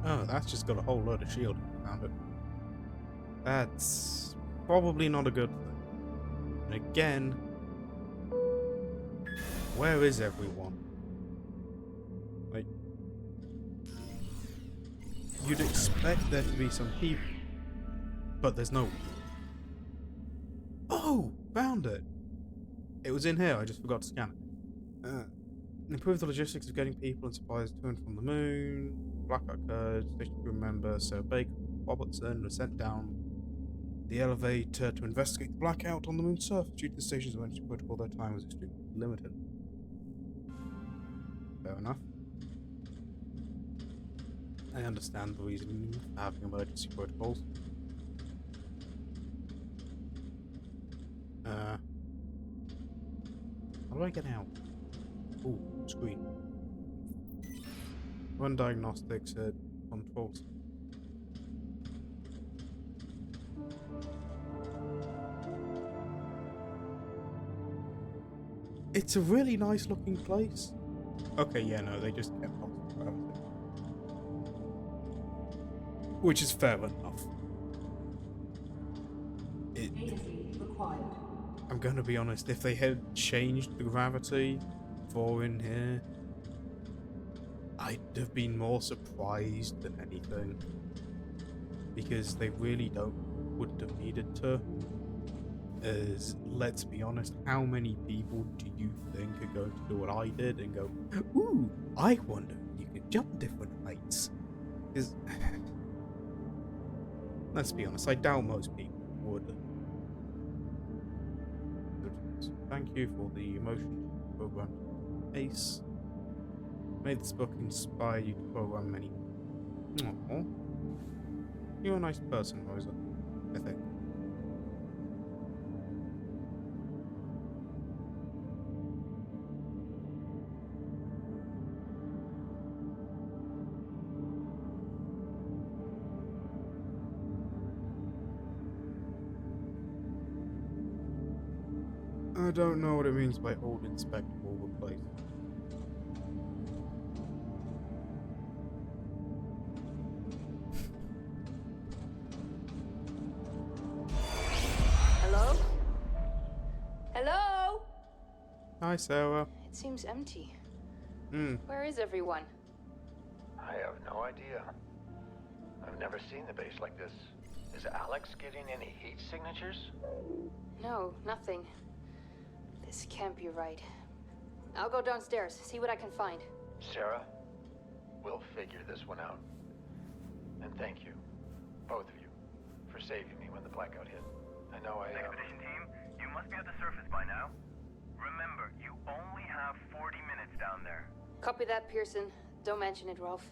Oh, that's just got a whole load of shield around it. That's probably not a good thing. And again, where is everyone? Like, you'd expect there to be some people, but there's no one. Oh, found it! It was in here, I just forgot to scan it. Improve the logistics of getting people and supplies to and from the moon. Blackout occurred. Station crew member Sarah Baker Robertson was sent down the elevator to investigate the blackout on the moon's surface. Due to the station's emergency protocol, their time was extremely limited. Fair enough. I understand the reason for having emergency protocols. How do I get out? Ooh, screen. Run diagnostics at controls. It's a really nice looking place. Okay, yeah, no, they just kept constant gravity. Which is fair enough. I'm gonna be honest, if they had changed the gravity for in here, I'd have been more surprised than anything. Because they really wouldn't have needed to. As, let's be honest, how many people do you think are going to do what I did and go, ooh, I wonder if you could jump different heights? Because, let's be honest, I doubt most people would. Thank you for the emotion program, Ace. May this book inspire you to program many. Aww. You're a nice person, Rosa, I think. I don't know what it means by old inspectable replaced. Hello? Hello? Hi, Sarah. It seems empty. Hmm. Where is everyone? I have no idea. I've never seen the base like this. Is Alex getting any heat signatures? No, nothing. This can't be right. I'll go downstairs, see what I can find. Sarah, we'll figure this one out. And thank you, both of you, for saving me when the blackout hit. I know Expedition team, you must be at the surface by now. Remember, you only have 40 minutes down there. Copy that, Pearson. Don't mention it, Rolf.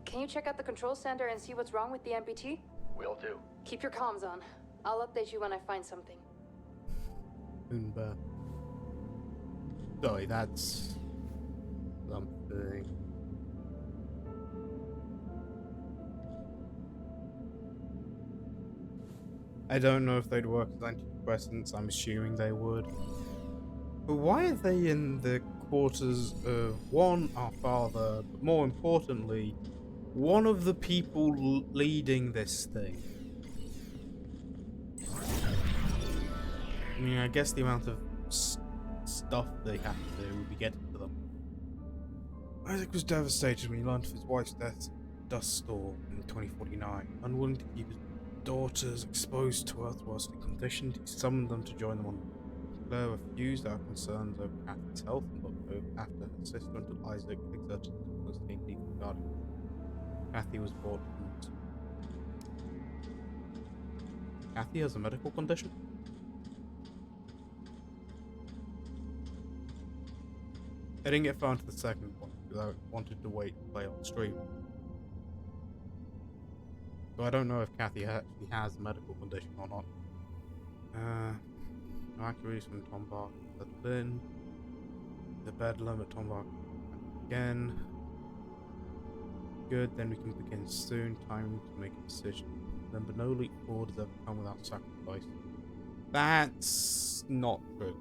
Can you check out the control center and see what's wrong with the MPT? Will do. Keep your comms on. I'll update you when I find something. moon bear. Sorry, that's something. I don't know if they'd work as antidepressants. I'm assuming they would. But why are they in the quarters of one, our father, but more importantly, one of the people leading this thing? I mean, I guess the amount of stuff they have to do would be getting to them. Isaac was devastated when he learned of his wife's death at dust storm in 2049. Unwilling to keep his daughters exposed to earthworldly conditions, he summoned them to join them on Claire refused our concerns over Kathy's health and looked over after her sister until Isaac exerted influence to gain legal guardian. Kathy was brought to him. Kathy has a medical condition? I didn't get far into the second one because I wanted to wait to play on stream. So I don't know if Kathy actually has a medical condition or not. No accuracies from Tom Barker settled in. The bedlam at Tom Barker again. Good, then we can begin soon. Time to make a decision. Remember, no leap forward has ever come without sacrifice. That's not true.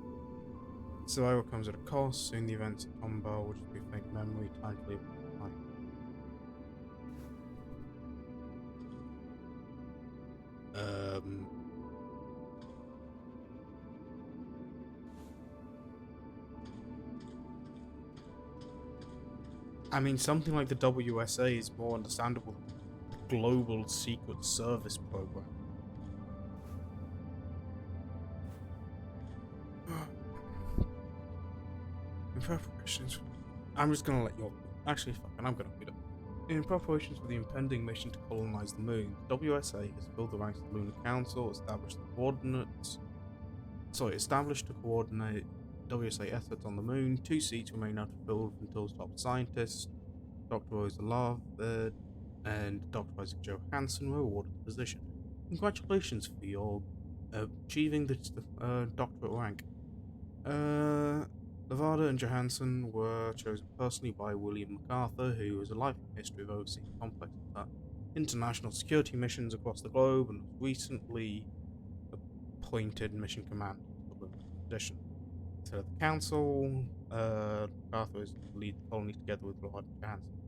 Survival comes at a cost. Soon the events at Tom Bar will just be fake memory. Time to leave behind. I mean, something like the WSA is more understandable than the Global Secret Service Program. In preparations, I'm just gonna let you all. Actually, fucking, I'm gonna read it. In preparations for the impending mission to colonize the moon, the WSA has filled the ranks of the Lunar Council, established to coordinate WSA efforts on the moon. 2 seats remain unfilled until top scientists, Dr. Rosa Larved and Dr. Isaac Johansson, were awarded the position. Congratulations for your achieving the doctorate rank. Nevada and Johansson were chosen personally by William MacArthur, who has a lifelong history of overseeing complex international security missions across the globe and was recently appointed mission commander for the position. So the council, MacArthur is to lead the colony together with Lord Johansson.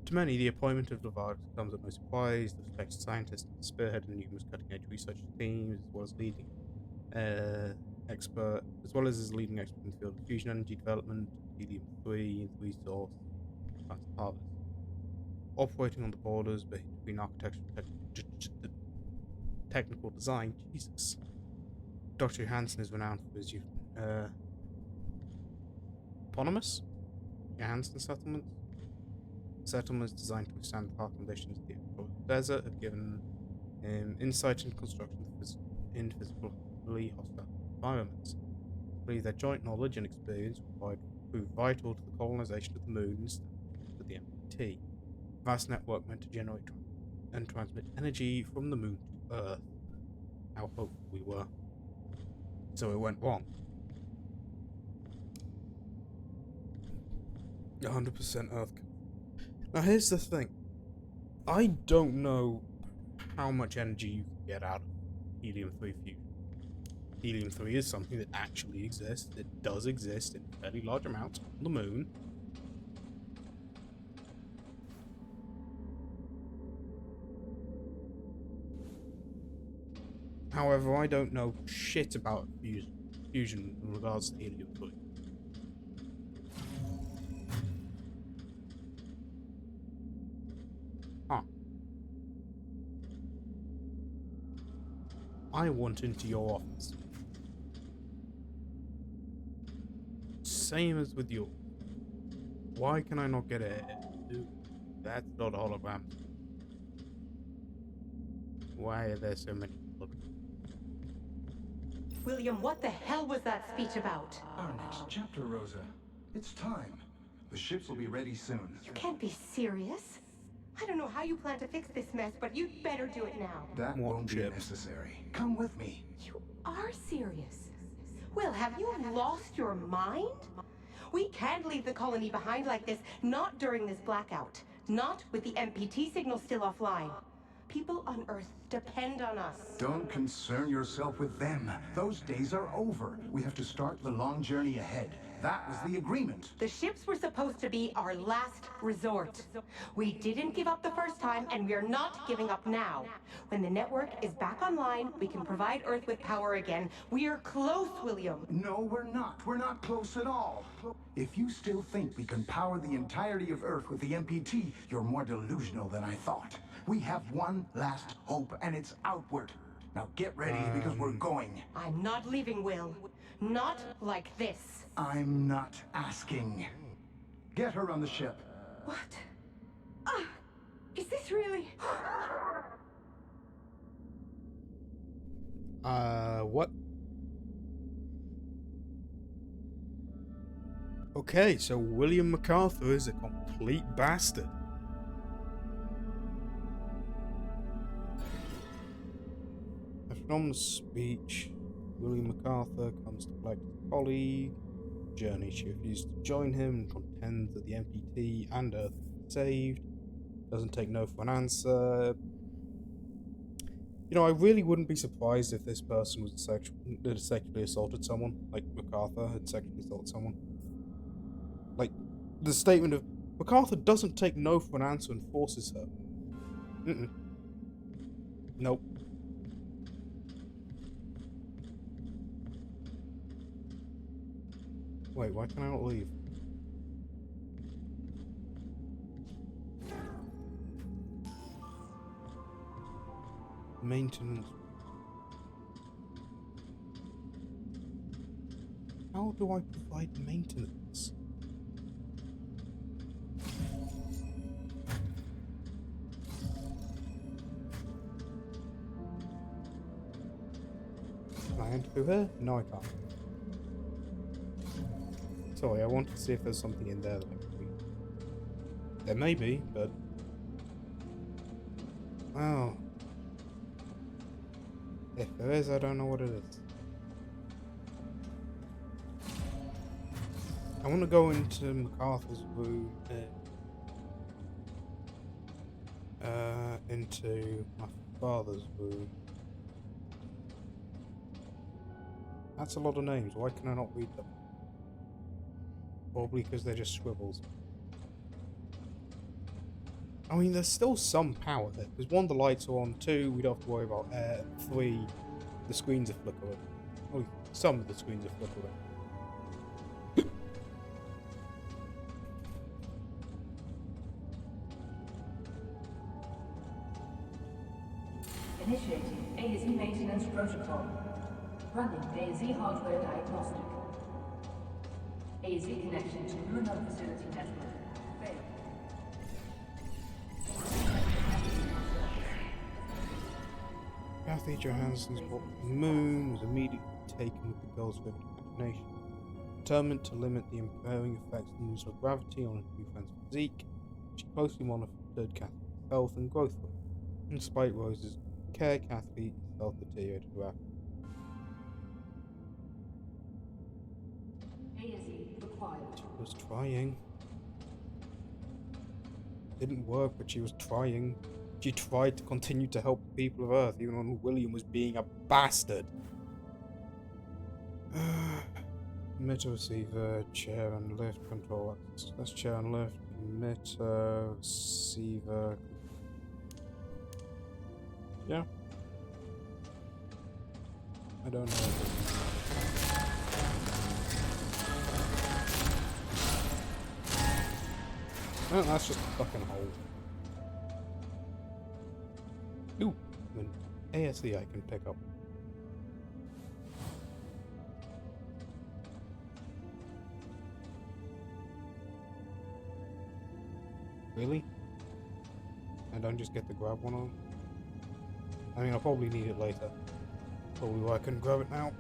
To many, the appointment of Levard comes at no surprise. The respected scientist spearheaded numerous cutting-edge research teams, as well as his leading expert in the field of fusion energy development, helium-3 resource, advanced harvest. Operating on the borders between architecture and technical design, Jesus. Dr. Johansson is renowned for his eponymous Johansson settlements designed to withstand the harsh conditions of the equatorial desert have given him insight into construction in physically hostile environments. I believe their joint knowledge and experience will prove vital to the colonization of the moons with the MPT. A vast network meant to generate and transmit energy from the moon to Earth. How hopeful we were. So it went wrong. 100% Earth. Now here's the thing. I don't know how much energy you can get out of helium-3 fusion. Helium-3 is something that actually exists. It does exist in fairly large amounts on the moon. However, I don't know shit about fusion in regards to helium-3. Huh. I want into your office. Same as with you. Why can I not get a... That's not a hologram. Why are there so many holograms? William, what the hell was that speech about? Our next chapter, Rosa. It's time. The ships will be ready soon. You can't be serious. I don't know how you plan to fix this mess, but you'd better do it now. That won't be necessary. Come with me. You are serious. Will, have you lost your mind? We can't leave the colony behind like this, not during this blackout. Not with the MPT signal still offline. People on Earth depend on us. Don't concern yourself with them. Those days are over. We have to start the long journey ahead. That was the agreement. The ships were supposed to be our last resort. We didn't give up the first time, and we're not giving up now. When the network is back online, we can provide Earth with power again. We're close, William. No, we're not. We're not close at all. If you still think we can power the entirety of Earth with the MPT, you're more delusional than I thought. We have one last hope, and it's outward. Now get ready, because we're going. I'm not leaving, Will. Not like this. I'm not asking. Get her on the ship. What? Is this really... What? Okay, so William MacArthur is a complete bastard. After Norman's speech, William MacArthur comes to collect his colleague. Journey, she refuses to join him and contends that the MPT and Earth are saved. Doesn't take no for an answer. You know, I really wouldn't be surprised if this person was sexually assaulted someone, like MacArthur had sexually assaulted someone. Like, the statement of, MacArthur doesn't take no for an answer and forces her. Nope. Wait, why can I not leave? Maintenance. How do I provide maintenance? Can I enter through here? No, I can't. Sorry, I want to see if there's something in there that I can read. There may be, but... Well... If there is, I don't know what it is. I want to go into MacArthur's room, into my father's room. That's a lot of names, why can I not read them? Probably because they're just scribbles. I mean, there's still some power there. Because 1, the lights are on, 2, we don't have to worry about air, 3, the screens are flickering. Oh, some of the screens are flickering. Initiating AZ maintenance protocol. Running AZ hardware diagnostic. AZ connection to lunar facility network. Failed. Kathy Johansson's walk to the moon was immediately taken with the girl's vivid imagination. Determined to limit the impairing effects of the use of gravity on her new friend's physique, she closely monitored Kathy's health and growth rate. Despite Rose's care, Kathy's health deteriorated rapidly. She was trying. Didn't work, but she was trying. She tried to continue to help the people of Earth, even when William was being a bastard. Emitter, receiver, chair and lift, control access. That's chair and lift, emitter, receiver. Yeah. I don't know. Oh, that's just a fucking hole. Ooh, an ASE I can pick up. Really? I don't just get to grab one of them? I mean, I'll probably need it later. Probably why I couldn't grab it now.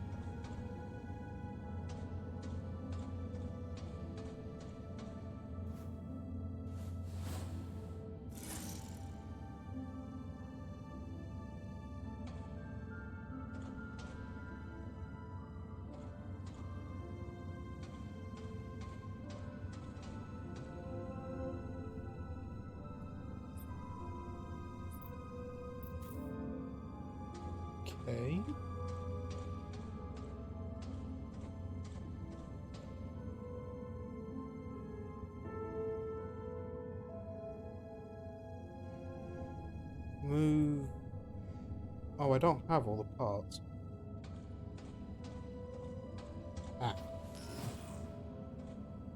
Okay. Move. Oh, I don't have all the parts. Ah.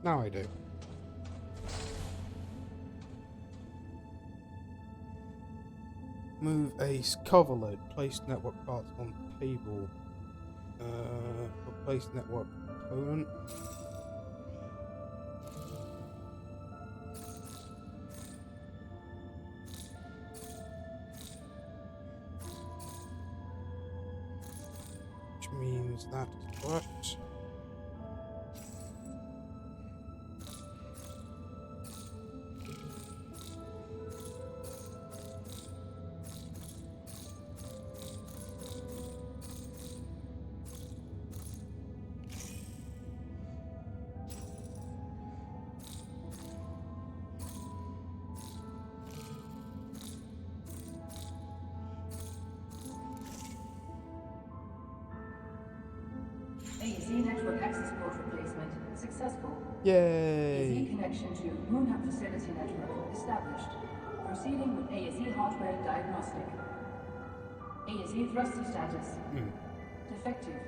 Now I do. Move a cover lid. Place network parts on table. Replace network component. Which means that is correct. AZ network access port replacement successful. Yay! AZ connection to Moon Hub facility network established. Proceeding with AZ hardware diagnostic. AZ thruster status. Defective.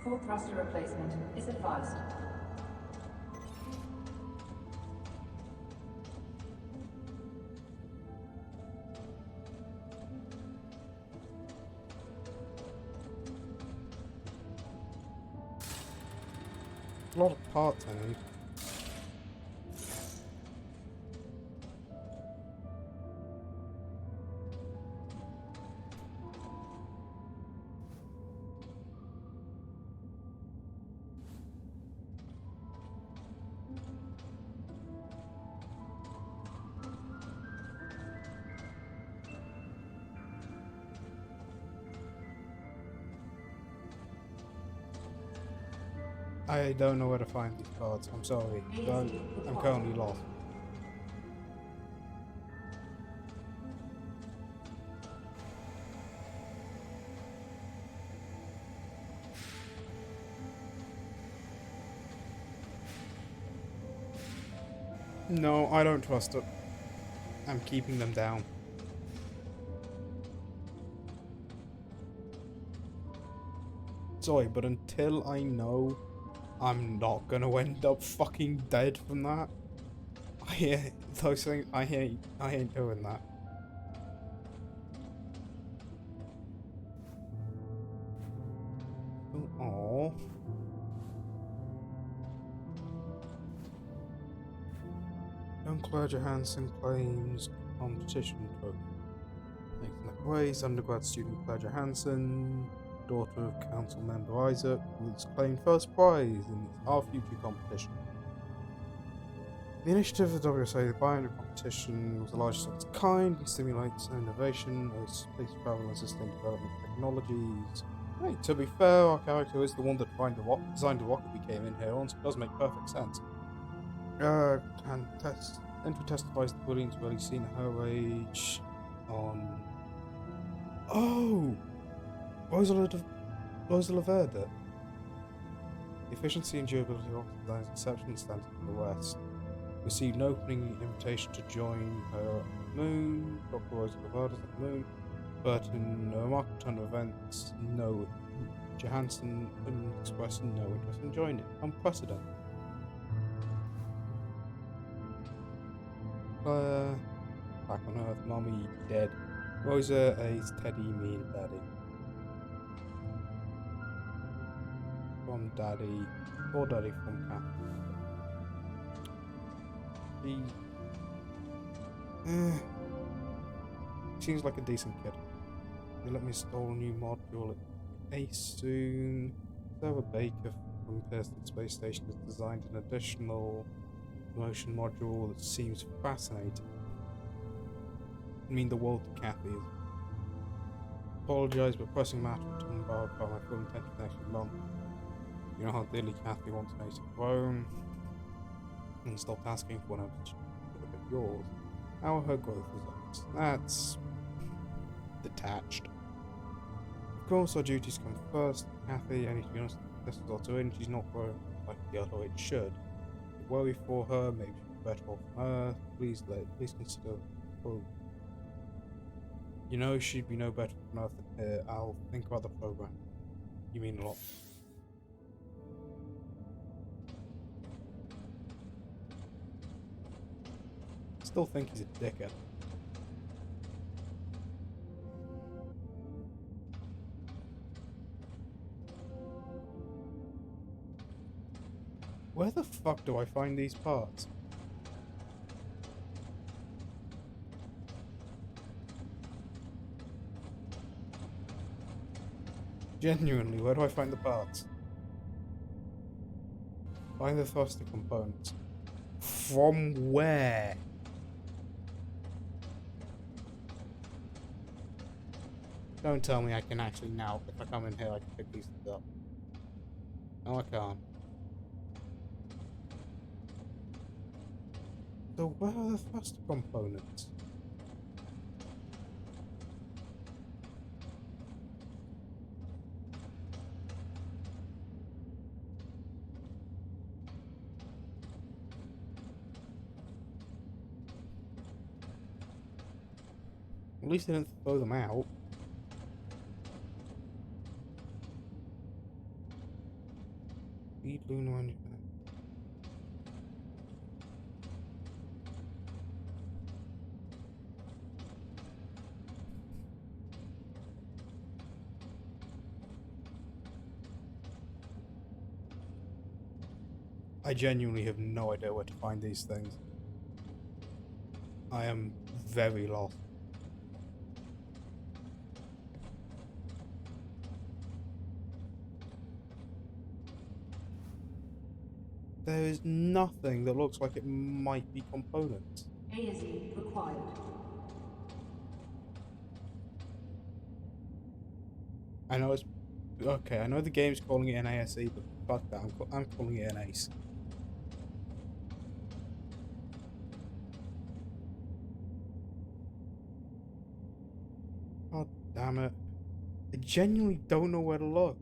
Full thruster replacement is advised. A lot of parts I need. I don't know where to find these cards. I'm sorry. I'm currently lost. No, I don't trust it. I'm keeping them down. Sorry, but until I know I'm not gonna end up fucking dead from that, those things, I ain't doing that. Oh. Young Claire Johansson claims competition trophy. Nathan Ways, undergrad student Claire Johansson, daughter of council member Isaac, was claimed first prize in Our Future competition. The initiative of the WSA, the binary competition, was the largest of its kind and stimulates innovation as space travel and sustained development technologies. Hey, to be fair, our character is the one that designed the rocket we came in here on, so it does make perfect sense. Entry testifies the bullying's really seen her age on... Oh! Rosa Laverde. The efficiency and durability of design is exceptional standard for the West. Received an opening invitation to join her on the moon. Dr. Rosa Laverde is at the moon, but in a remarkable turn of events, Johansson expressed no interest in joining. Unprecedented. Claire, back on Earth, Mommy dead. Rosa is Teddy, me and Daddy. From Daddy, or Daddy from Catherine. Seems like a decent kid. They let me install a new module at Ace soon. Sarah Baker from Pearson Space Station has designed an additional motion module that seems fascinating. I mean the world to Kathy is. Apologise, but pressing matter to embark on my full intention next month. You know how dearly Kathy wants me to grow, and stopped asking for one to look at yours. How are her growth results? That's detached. course, our duties come first. Kathy, I need to be honest, this is also in. She's not growing like the other it should. I worry for her, maybe she's better off on Earth. Please consider. Oh. You know, she'd be no better on Earth than here. I'll think about the program. You mean a lot. Still think he's a dickhead. Where the fuck do I find these parts? Genuinely, where do I find the parts? Find the thruster components. From where? Don't tell me I can actually now, if I come in here, I can pick these things up. No, I can't. So where are the thruster components? At least they didn't throw them out. Feed lunar engine. I genuinely have no idea where to find these things. I am very lost. There is nothing that looks like it might be components. ASE required. I know it's... Okay, I know the game's calling it an ASE, but fuck that, I'm calling it an ACE. God damn it. I genuinely don't know where to look.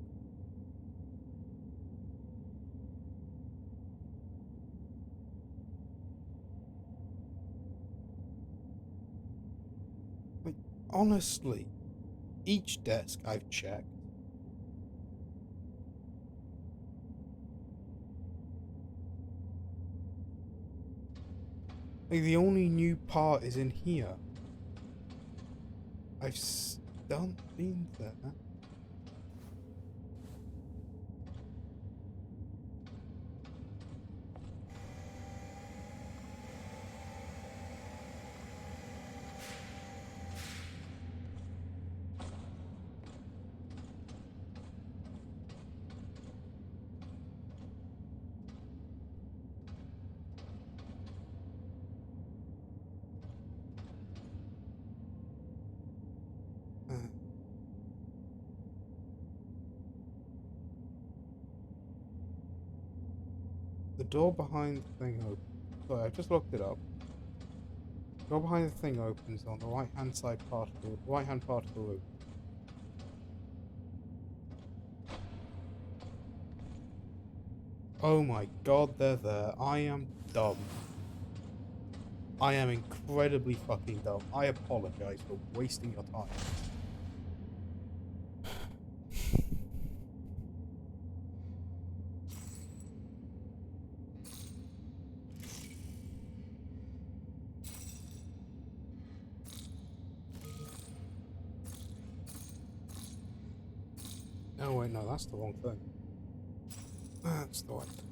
Like, honestly, each desk I've checked. Like, the only new part is in here. I've still been there. The door behind the thing opens. Sorry, I just looked it up. The door behind the thing opens on the right-hand side part of the right-hand part of the room. Oh my god, they're there. I am dumb. I am incredibly fucking dumb. I apologize for wasting your time. Oh wait, no, that's the wrong thing. That's the right thing.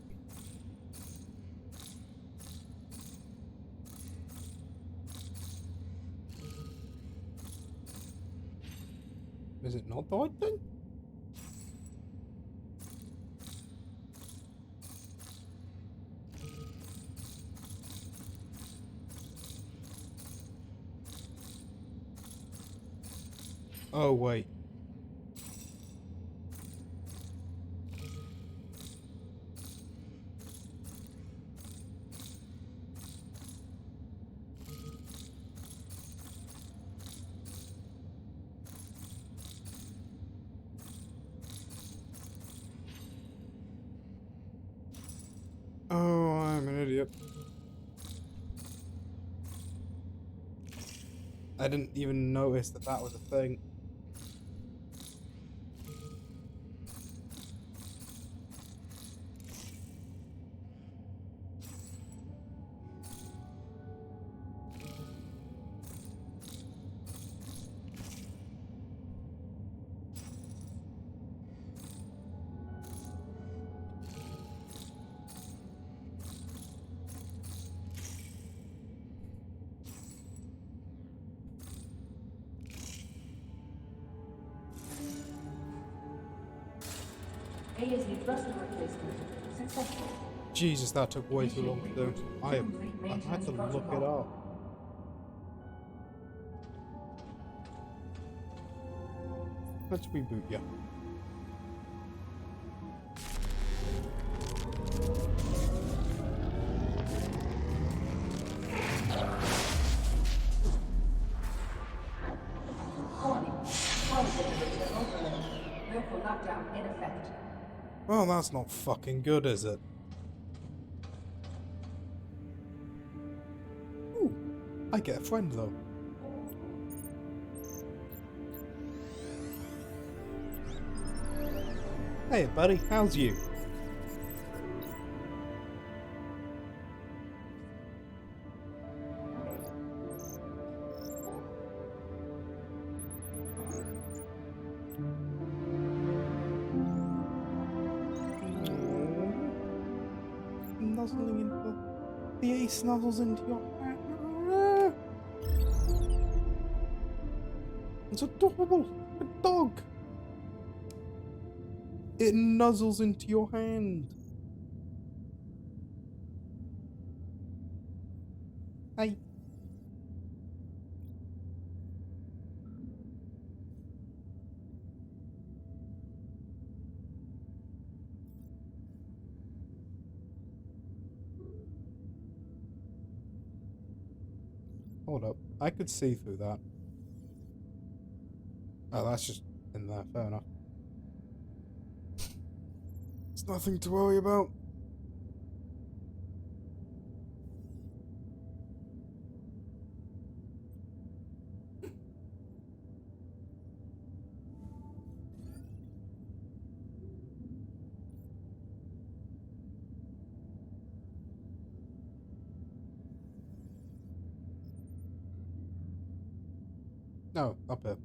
Is it not the right thing? Oh wait. Yep. I didn't even notice that that was a thing. ASD thruster replacement successful. Jesus, that took way too long to do. I had to look it up. Let's reboot you. Local lockdown in effect. Well, that's not fucking good, is it? Ooh, I get a friend though. Hey buddy, how's you? Nuzzling into the ace snuzzles into your hand. It's adorable. A dog. It nuzzles into your hand. Hey. Hold up. I could see through that. Oh, that's just in there. Fair enough. It's nothing to worry about. No, up here.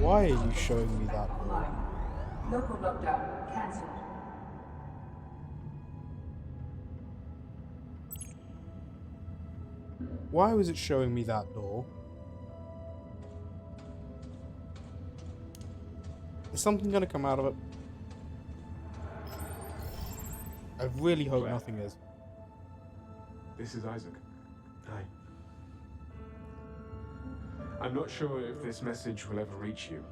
Why are you showing me that? Local lockdown cancelled. Why was it showing me that door? Is something gonna come out of it? I really hope nothing is. This is Isaac. Hi. I'm not sure if this message will ever reach you.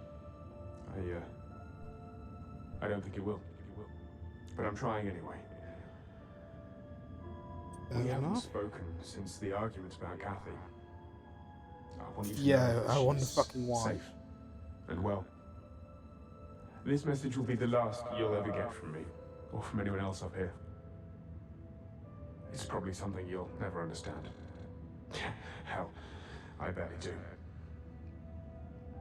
I don't think it will. But I'm trying anyway. We haven't spoken since the argument about Kathy. I want you to know that I wonder she's fucking why. safe and well. This message will be the last you'll ever get from me, or from anyone else up here. It's probably something you'll never understand. Hell, I barely do.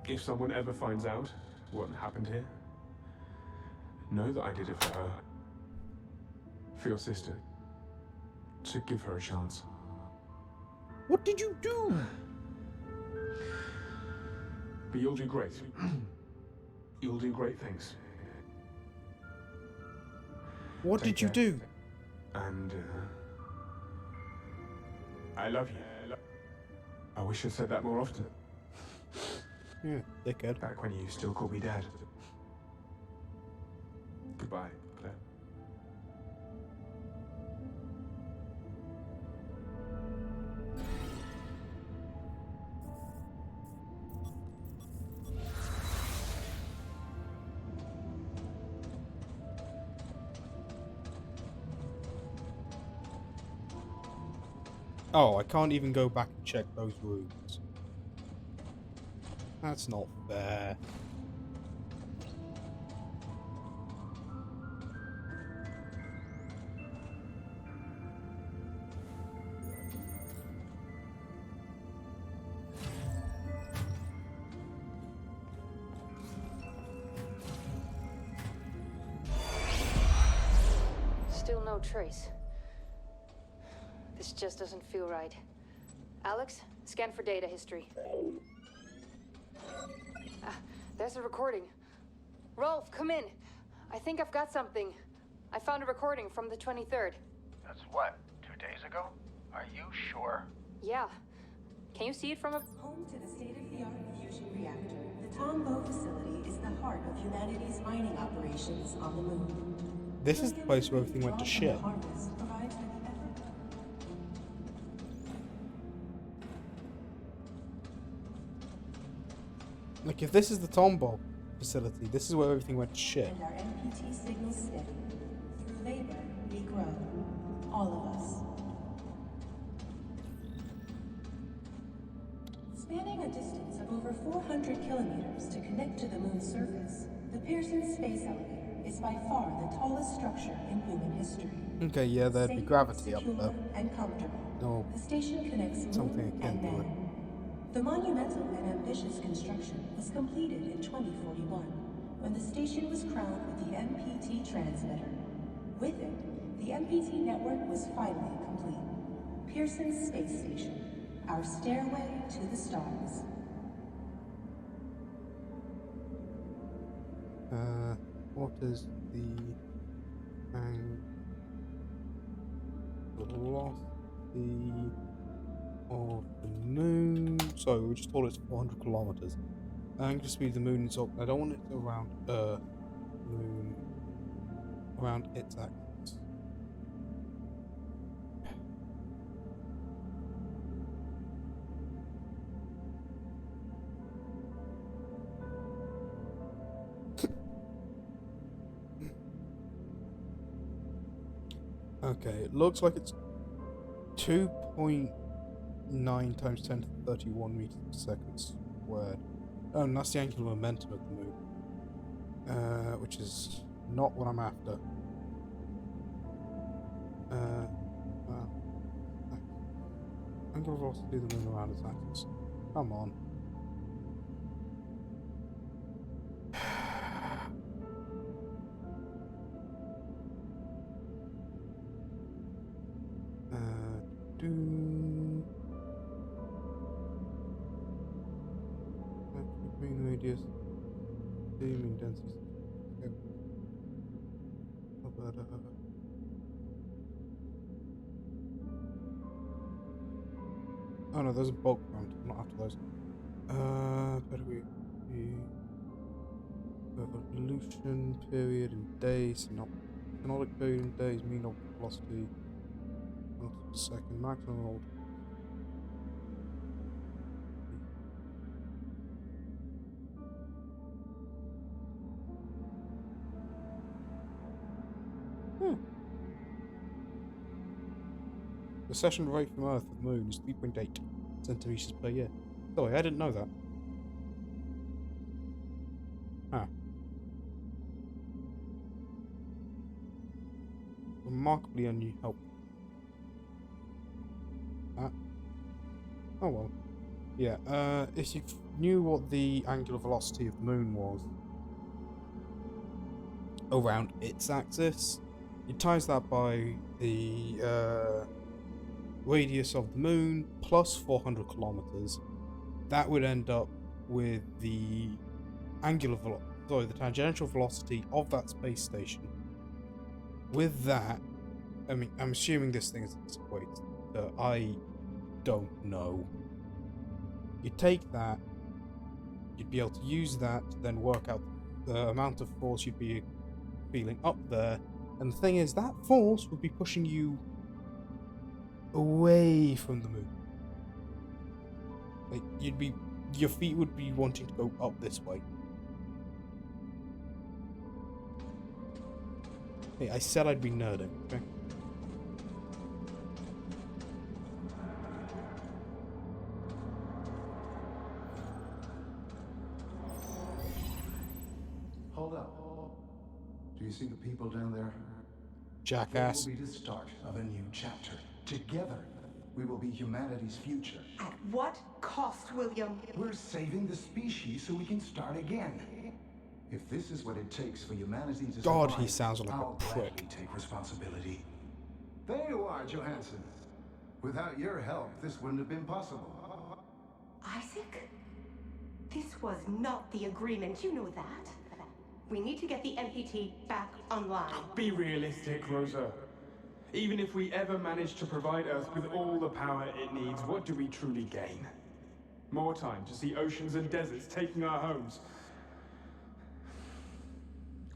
If someone ever finds out what happened here, know that I did it for her. For your sister. To give her a chance. What did you do? But you'll do great. You'll do great things. What did you do? And, I love you. I wish I'd said that more often. Yeah, dickhead. Back when you still called me Dad. Goodbye, Claire. Oh, I can't even go back and check those rooms. That's not fair. Still no trace. This just doesn't feel right. Alex, scan for data history. There's a recording. Rolf, come in. I think I've got something. I found a recording from the 23rd. That's what, 2 days ago? Are you sure? Yeah. Can you see it from a... Home to the state-of-the-art fusion reactor, the Tombow facility is the heart of humanity's mining operations on the moon. This is the place where everything went to shit. Like, if this is the Tombow facility, this is where everything went to shit. And our MPT signals steady. Through labor, we grow. All of us. Spanning a distance of over 400 kilometers to connect to the moon's surface, the Pearson Space Elevator is by far the tallest structure in human history. Okay, yeah, there'd be gravity up there. And comfortable. No, the station connects something moon akin and to it. man. The monumental and ambitious construction was completed in 2041, when the station was crowned with the MPT transmitter. With it, the MPT network was finally complete. Pearson Space Station, our stairway to the stars. What is the velocity of the moon? So we just told it's 400 kilometers. Angular speed of the moon is up. I don't want it around Earth, moon, around its axis. Okay, it looks like it's 2.9 times 10 to the 31 meters per second squared. Oh, and that's the angular momentum of the moon. Which is not what I'm after. Angular velocity of the moon around its axis. Come on. Main radius, mean density. Okay. Oh no, there's a bulk round. I'm not after those. Better we evolution period in days, synodic period in days, mean object velocity. Second maximum old. The session rate from Earth to the Moon is 3.8 centimeters per year. Sorry, I didn't know that. Huh. Remarkably unhelpful. Oh well. Yeah, if you knew what the angular velocity of the moon was around its axis, you times that by the radius of the moon plus 400 kilometers. That would end up with the the tangential velocity of that space station. With that, I mean, I'm assuming this thing is equated. I don't know. You take that, you'd be able to use that to then work out the amount of force you'd be feeling up there, and the thing is, that force would be pushing you away from the moon. Like, your feet would be wanting to go up this way. Hey, I said I'd be nerding, okay? Do you see the people down there? Jackass. They will be the start of a new chapter. Together, we will be humanity's future. At what cost, William? We're saving the species so we can start again. If this is what it takes for humanity to God, survive, he sounds like I'll a prick. gladly take responsibility. There you are, Johansson. Without your help, this wouldn't have been possible. Isaac? This was not the agreement, you know that. We need to get the MPT back online. Be realistic, Rosa. Even if we ever manage to provide Earth with all the power it needs, what do we truly gain? More time to see oceans and deserts taking our homes.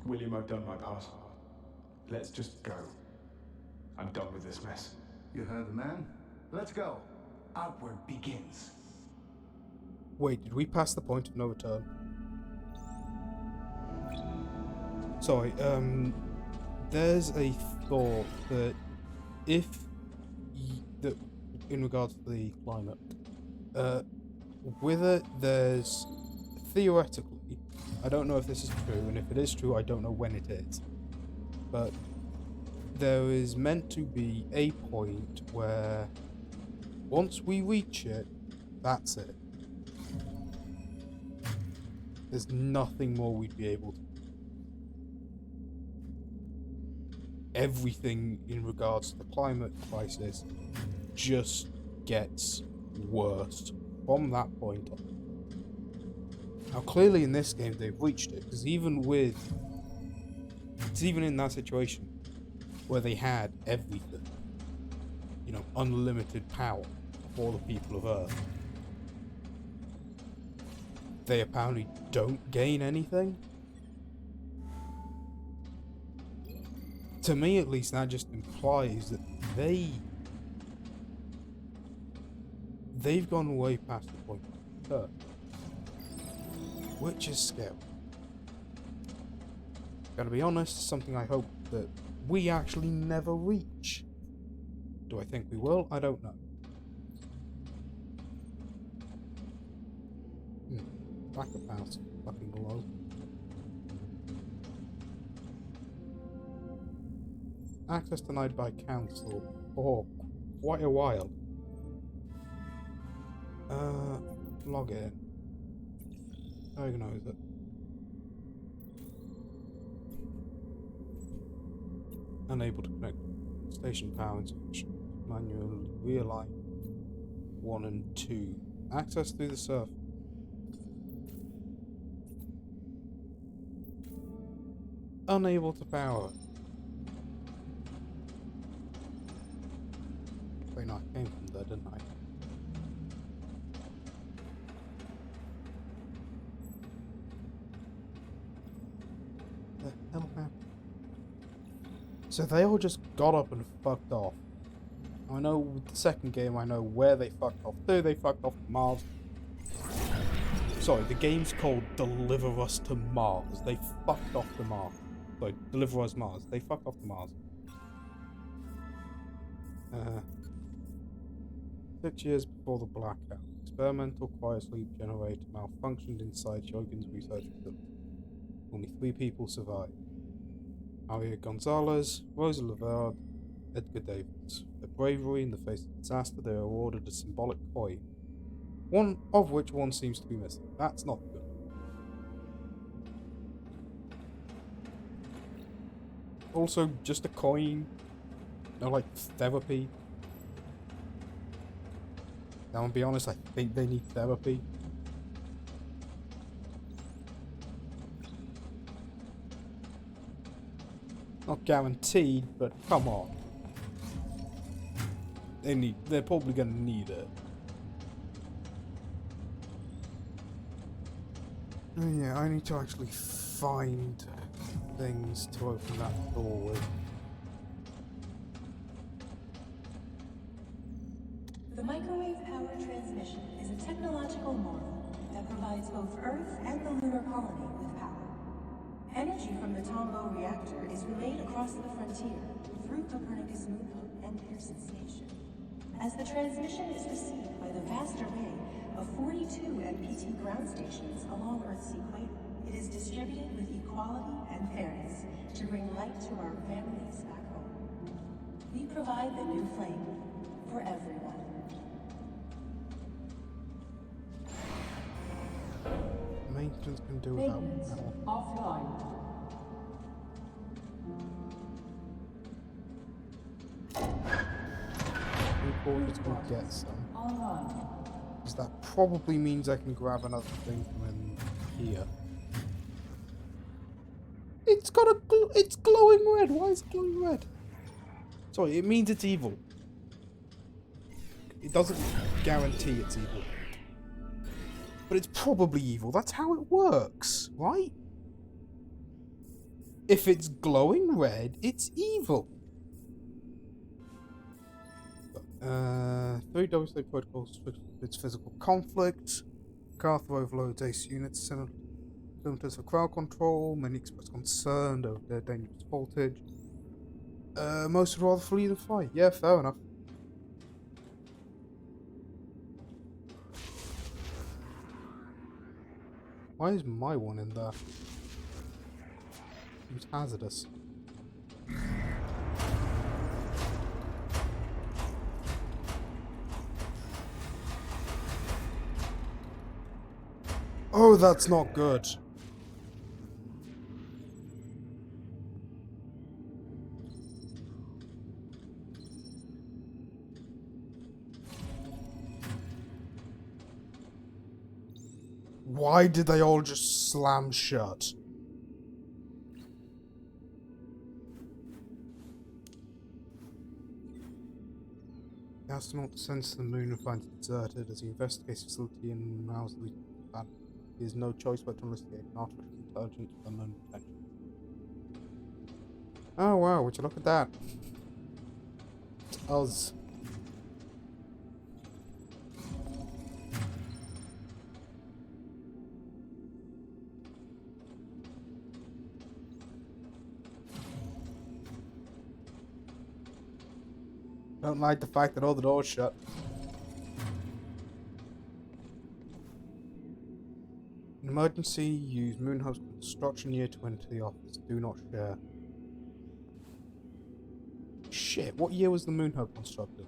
William, I've done my part. Let's just go. I'm done with this mess. You heard the man? Let's go. Outward begins. Wait, did we pass the point of no return? Sorry, there's a thought that if that in regards to the climate, with it, there's theoretically, I don't know if this is true, and if it is true, I don't know when it is, but there is meant to be a point where once we reach it, that's it. There's nothing more we'd be able to do. Everything in regards to the climate crisis just gets worse from that point on. Now, clearly in this game they've reached it, because even in that situation where they had everything, you know, unlimited power for the people of Earth, they apparently don't gain anything. To me, at least, that just implies that they've gone way past the point of Earth, which is scary. Gotta be honest, something I hope that we actually never reach. Do I think we will? I don't know. Backup house, fucking low. Access denied by council for quite a while. Log in. Diagnose it. Unable to connect station power insufficient. Manually realign 1 and 2. Access through the surf. Unable to power. Wait, no, I came from there, didn't I? The hell happened? So they all just got up and fucked off. I know with the second game, I know where they fucked off to. They fucked off to Mars. Sorry, the game's called Deliver Us to Mars. They fucked off to Mars. Sorry, Deliver Us Mars. They fucked off to Mars. 6 years before the blackout, experimental cryosleep generator malfunctioned inside Shogun's research facility. Only 3 people survived. Maria Gonzalez, Rosa Lavard, Edgar Davis. Their bravery in the face of disaster, they are awarded a symbolic coin, one of which one seems to be missing. That's not good. Also, just a coin, no, like therapy. Now, I'll be honest, I think they need therapy. Not guaranteed, but come on. They're probably gonna need it. Oh, yeah, I need to actually find things to open that door with. The microwave power transmission is a technological marvel that provides both Earth and the lunar colony with power. Energy from the Tombow reactor is relayed across the frontier through Copernicus Moon Hub and Pearson Station. As the transmission is received by the vast array of 42 MPT ground stations along Earth's equator, it is distributed with equality and fairness to to bring light to our families back home. We provide the new flame for everyone. Maintenance can do without metal. Offline. Importers can get some. Online. Because that probably means I can grab another thing from in here. It's glowing red. Why is it glowing red? Sorry, it means it's evil. It doesn't guarantee it's evil. But it's probably evil. That's how it works, right? If it's glowing red, it's evil. 3 WSA protocols for its physical conflict. MacArthur overloads ace units, cylinders for crowd control. Many express concern over their dangerous voltage. Most would rather flee than fight. Yeah, fair enough. Why is my one in there? Seems hazardous. Oh, that's not good. Why did they all just slam shut? The astronaut descends to the moon and finds it deserted as he investigates the facility and rouse the planet. He has no choice but to investigate an artificial intelligence with unknown potential. Oh wow, would you look at that? It's us. Don't like the fact that all the doors shut. In emergency, use Moonhub's construction year to enter the office. Do not share. Shit, what year was the Moonhub constructed?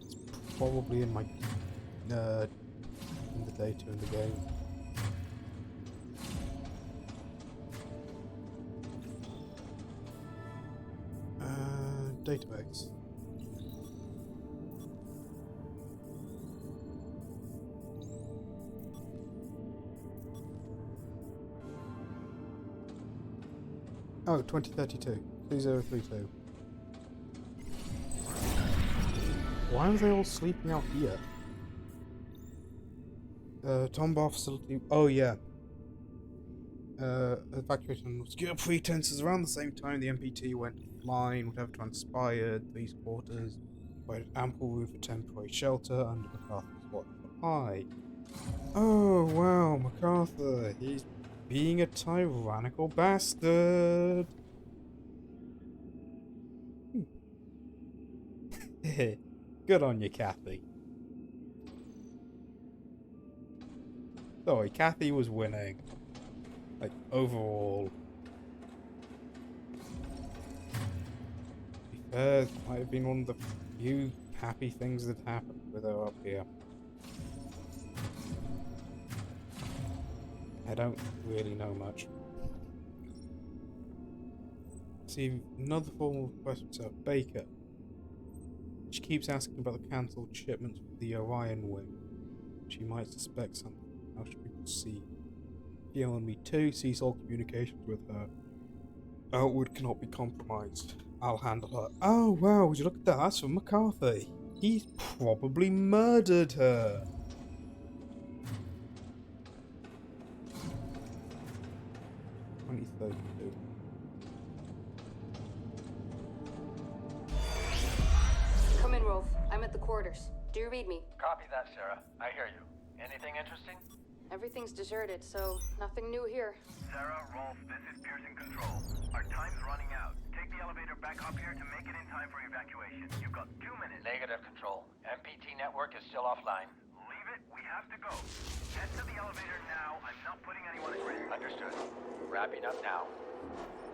It's probably in my in the data in the game. Database. Oh, 2032. 2032. Why are they all sleeping out here? Tombar facility. Oh, yeah. Evacuation on obscure pretenses. Around the same time, the MPT went offline. Whatever transpired, these quarters provided ample room for temporary shelter under MacArthur's watch. Hi. Oh, wow, MacArthur. He's being a tyrannical bastard. Good on you, Kathy. Sorry, Kathy was winning. Like, overall. To be fair, it might have been one of the few happy things that happened with her up here. I don't really know much. See, another form of request was Baker. She keeps asking about the cancelled shipments for the Orion wing. She might suspect something. How should we proceed? Me too. Cease all communications with her. Outward cannot be compromised. I'll handle her. Oh wow, would you look at that? That's from McCarthy. He's probably murdered her. Come in, Rolf. I'm at the quarters. Do you read me? Copy that, Sarah. I hear you. Anything interesting? Everything's deserted, so nothing new here. Sarah, Rolf, this is Pearson Control. Our time's running out. Take the elevator back up here to make it in time for evacuation. You've got 2 minutes. Negative, Control. MPT network is still offline. Leave it. We have to go. Head to the elevator now. wrapping up now.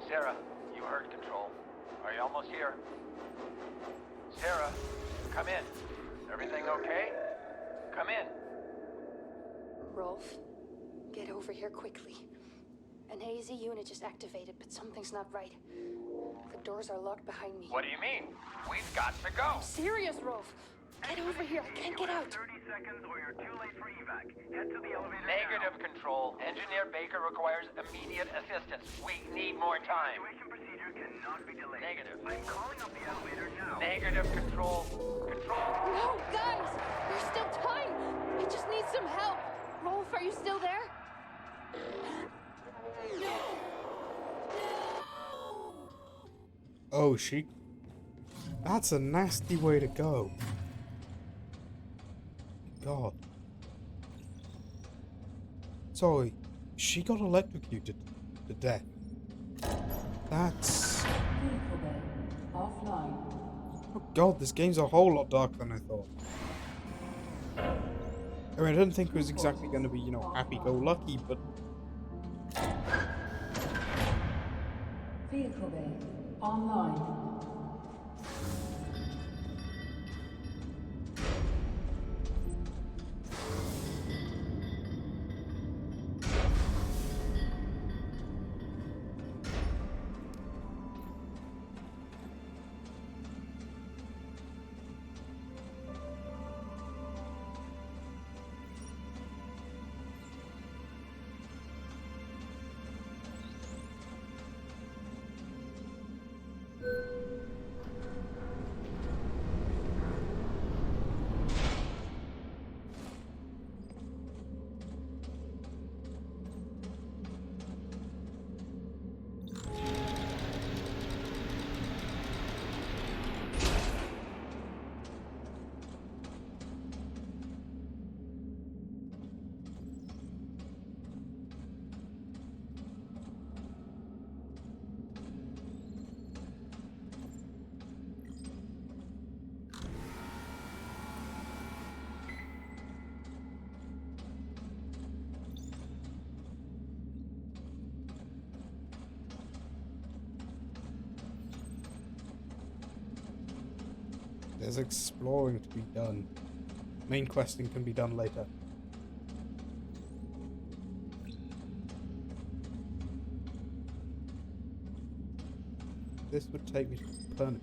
Sarah, you heard Control. Are you almost here? Sarah, come in. Everything okay? Come in. Rolf, get over here quickly. An AZ unit just activated, but something's not right. The doors are locked behind me. What do you mean? We've got to go. I'm serious, Rolf. Get over here. I can't get out. 30 seconds or you're too late for evac. Head to the elevator Negative, Control. Engineer Baker requires immediate assistance. We need more time. Evacuation procedure cannot be delayed. Negative. I'm calling up the elevator now. Negative, Control. Control. No, guys! There's still time! I just need some help! Rolf, are you still there? Oh, she... That's a nasty way to go. God. Sorry, she got electrocuted to death. That's... Vehicle bay offline. Oh god, this game's a whole lot darker than I thought. I mean, I didn't think it was exactly going to be, you know, happy-go-lucky, but... Vehicle bay online. There's exploring to be done. Main questing can be done later. This would take me to Copernicus.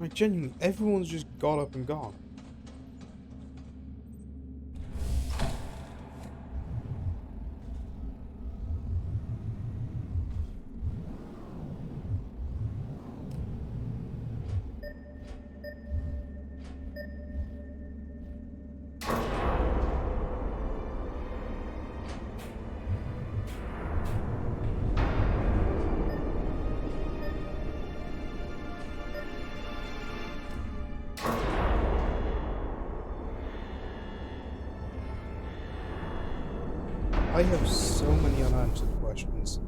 Like, genuinely, everyone's just got up and gone. I have so many unanswered questions.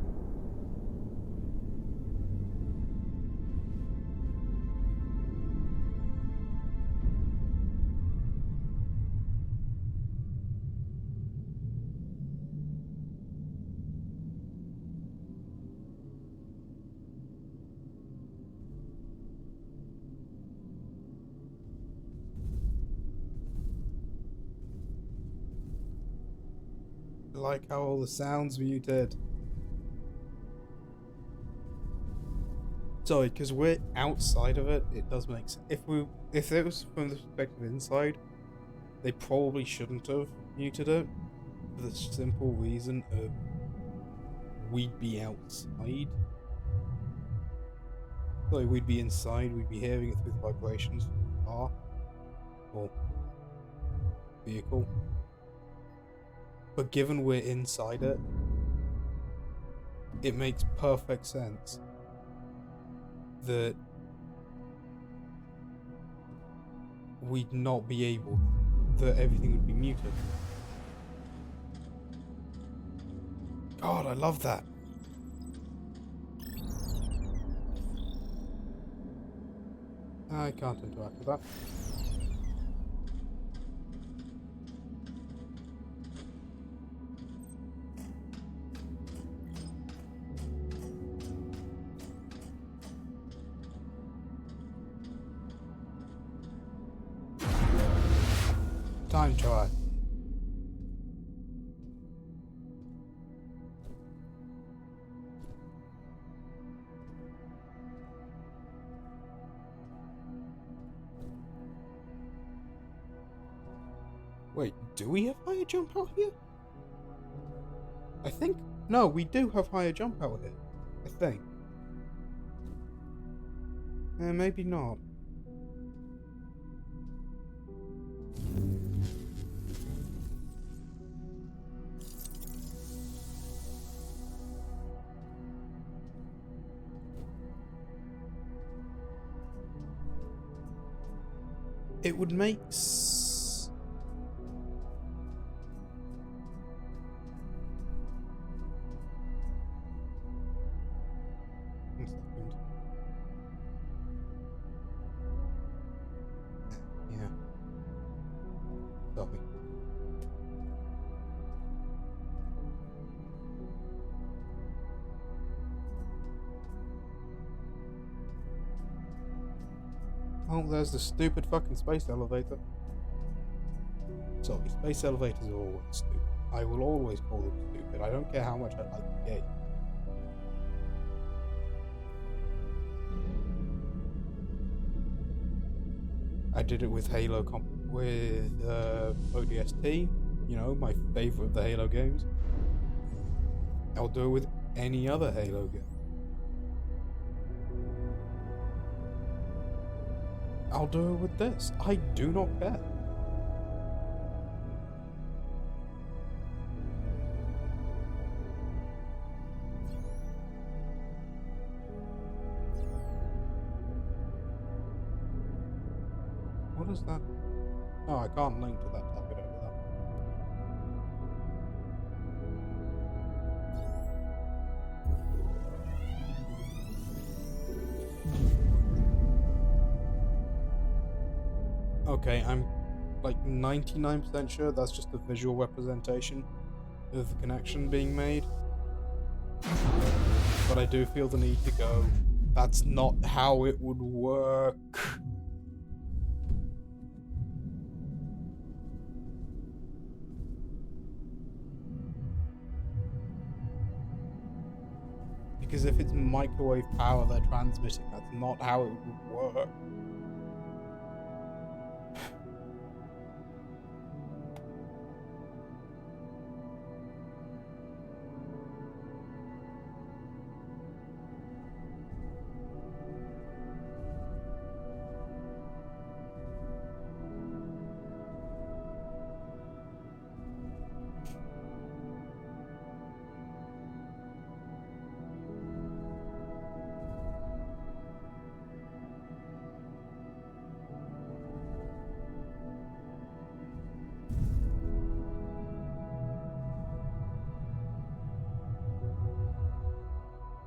Like how all the sounds muted. Sorry, because we're outside of it, it does make sense. If it was from the perspective inside, they probably shouldn't have muted it. For the simple reason of we'd be outside. Sorry, we'd be inside, we'd be hearing it through the vibrations of the car. Or vehicle. But given we're inside it, it makes perfect sense that we'd not be able, that everything would be muted. God, I love that. I can't interact with that. Time try. Wait, do we have higher jump out here? I think... No, we do have higher jump out here. I think. Maybe not. It would make One second. Yeah. Sorry. Oh, there's the stupid fucking space elevator. Sorry, space elevators are always stupid. I will always call them stupid. I don't care how much I like the game. I did it with Halo with ODST, you know, my favorite of the Halo games. I'll do it with any other Halo game. I'll do it with this. I do not care. What is that? Oh, I can't link to that target over there. Okay, I'm like 99% sure that's just a visual representation of the connection being made. But I do feel the need to go, that's not how it would work. Because if it's microwave power they're transmitting, that's not how it would work.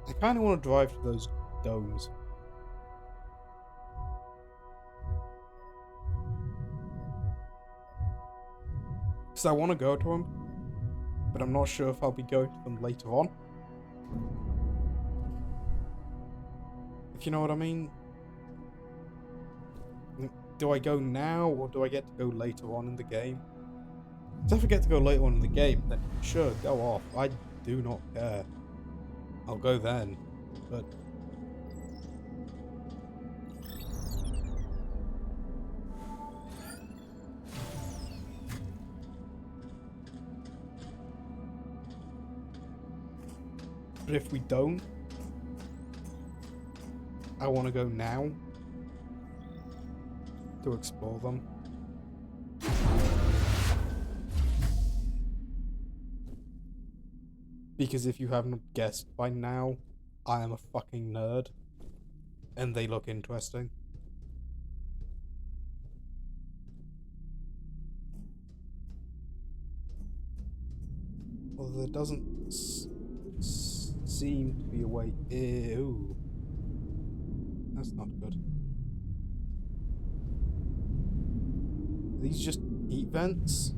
I kind of want to drive to those domes. Because I want to go to them, but I'm not sure if I'll be going to them later on. If you know what I mean. Do I go now, or do I get to go later on in the game? If I get to go later on in the game, then sure, go off. I do not care. I'll go then, but... But if we don't, I want to go now to explore them. Because if you haven't guessed by now, I am a fucking nerd. And they look interesting. Although there doesn't seem to be a way... Ew. That's not good. Are these just heat vents?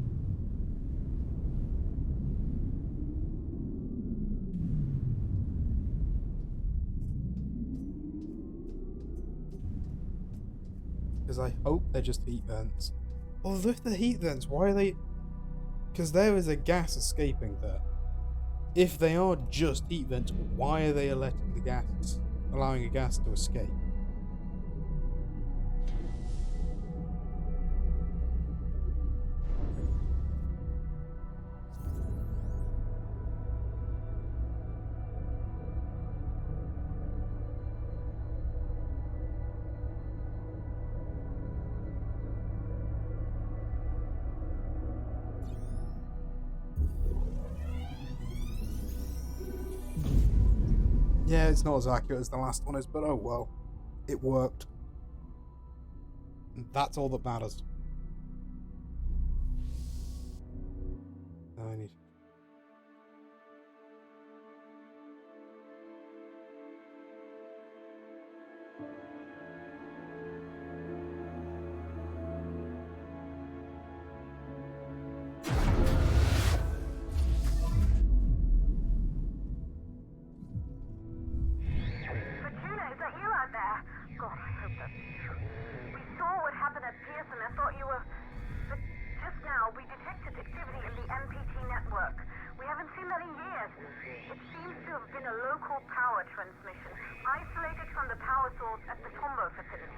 Because I hope they're just heat vents. Although if they're heat vents, why are they... Because there is a gas escaping there. If they are just heat vents, why are they letting the gas... allowing a gas to escape? Yeah, it's not as accurate as the last one is, but oh well. It worked. And that's all that matters. I need... transmission, isolated from the power source at the Tombow facility.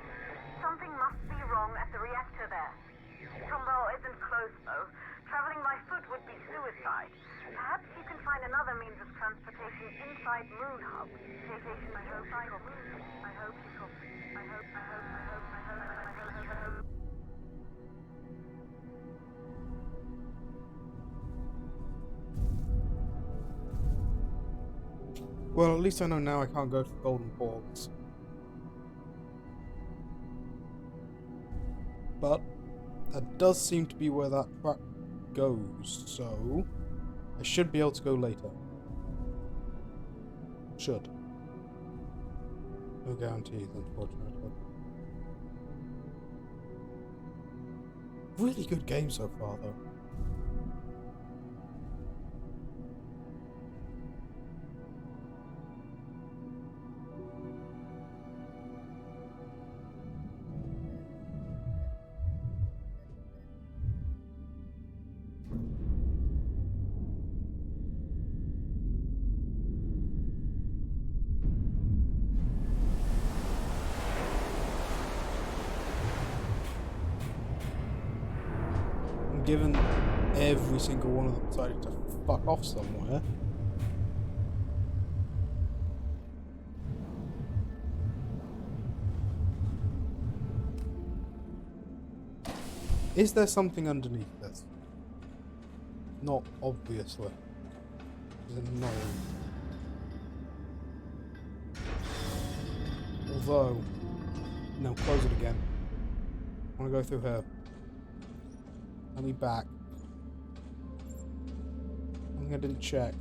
Something must be wrong at the reactor there. Tombow isn't close, though. Traveling by foot would be suicide. Perhaps you can find another means of transportation inside Moon Hub. Vacation, I hope, I hope, I hope, I hope, I hope. Well, at least I know now I can't go to the Golden Ports. But that does seem to be where that track goes, so I should be able to go later. Should. No guarantees, unfortunately. Really good game so far, though. Given every single one of them decided to fuck off somewhere. Is there something underneath this? Not obviously. It's annoying. Although, no, close it again. I want to go through here. Let me back. I think I didn't check.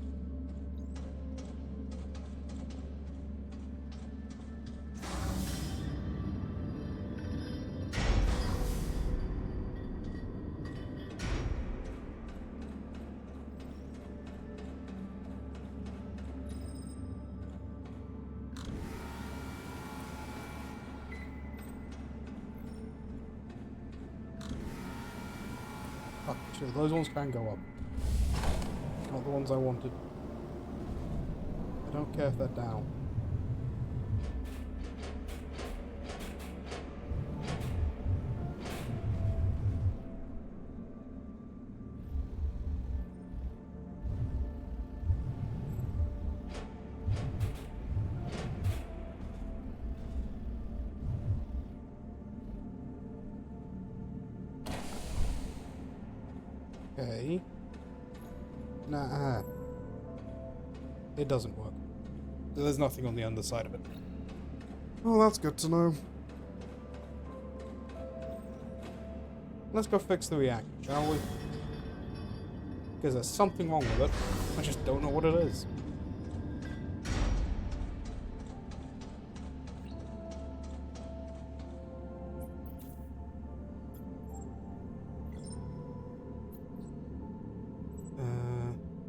Actually, those ones can go up. Not the ones I wanted. I don't care if they're down. Okay. Nah. It doesn't work. There's nothing on the underside of it. Oh, that's good to know. Let's go fix the reactor, shall we? Because there's something wrong with it. I just don't know what it is.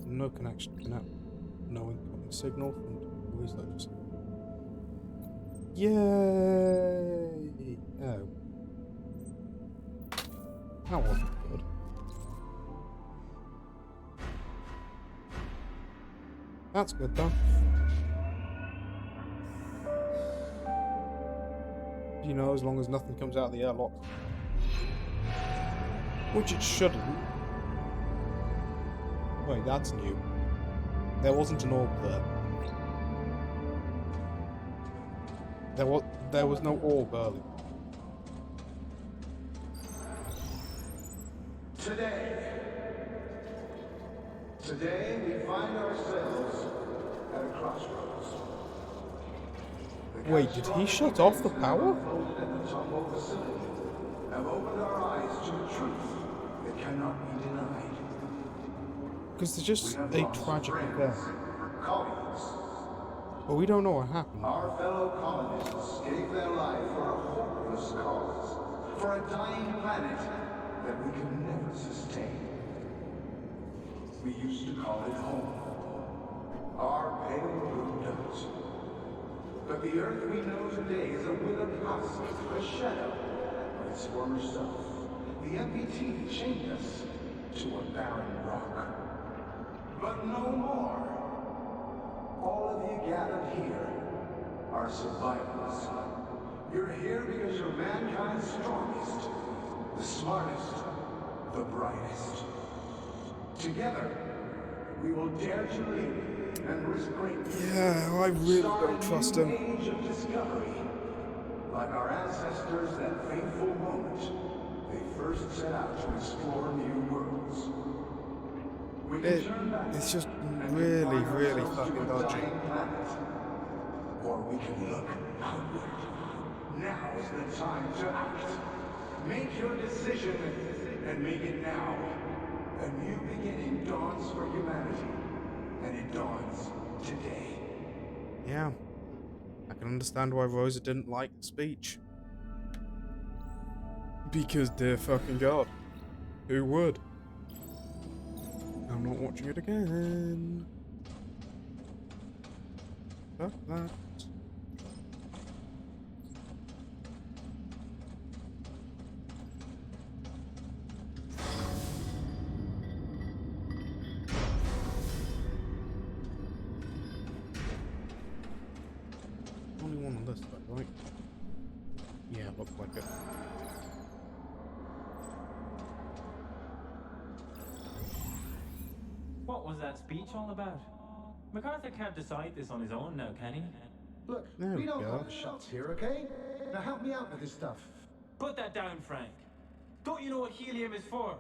No connection for now. No incoming signal from who is that just? Yay! Oh. That wasn't good. That's good though. You know, as long as nothing comes out of the airlock. Which it shouldn't. Wait, that's new. There wasn't an orb there. There was no orb earlier. Today we find ourselves at a crossroads. Wait, did he shut off the power? At the Tombow facility have opened our eyes to a truth that cannot be denied. Because there's just a tragic event. Colleagues. But we don't know what happened. Our fellow colonists gave their life for a hopeless cause, for a dying planet that we could never sustain. We used to call it home. Our pale blue dot. But the Earth we know today is a withered husk, a shadow of its former self. The MPT chained us to a barren rock. But no more. All of you gathered here are survivors. You're here because you're mankind's strongest, the smartest, the brightest. Together, we will dare to live and risk greatness. Yeah, I really don't trust him. Age of discovery. Like our ancestors, that fateful moment, they first set out to explore new worlds. It's just really, really fucking dodgy. Or we can look outward. Now is the time to act. Make your decision and make it now. A new beginning dawns for humanity, and it dawns today. Yeah, I can understand why Rosa didn't like the speech. Because, dear fucking God, who would? I'm not watching it again. Fuck that. Only one on this side, right? Yeah, looks like it. What was that speech all about? MacArthur can't decide this on his own now, can he? Look, There we don't go. call the shots here, okay? Now help me out with this stuff. Put that down, Frank. Don't you know what helium is for?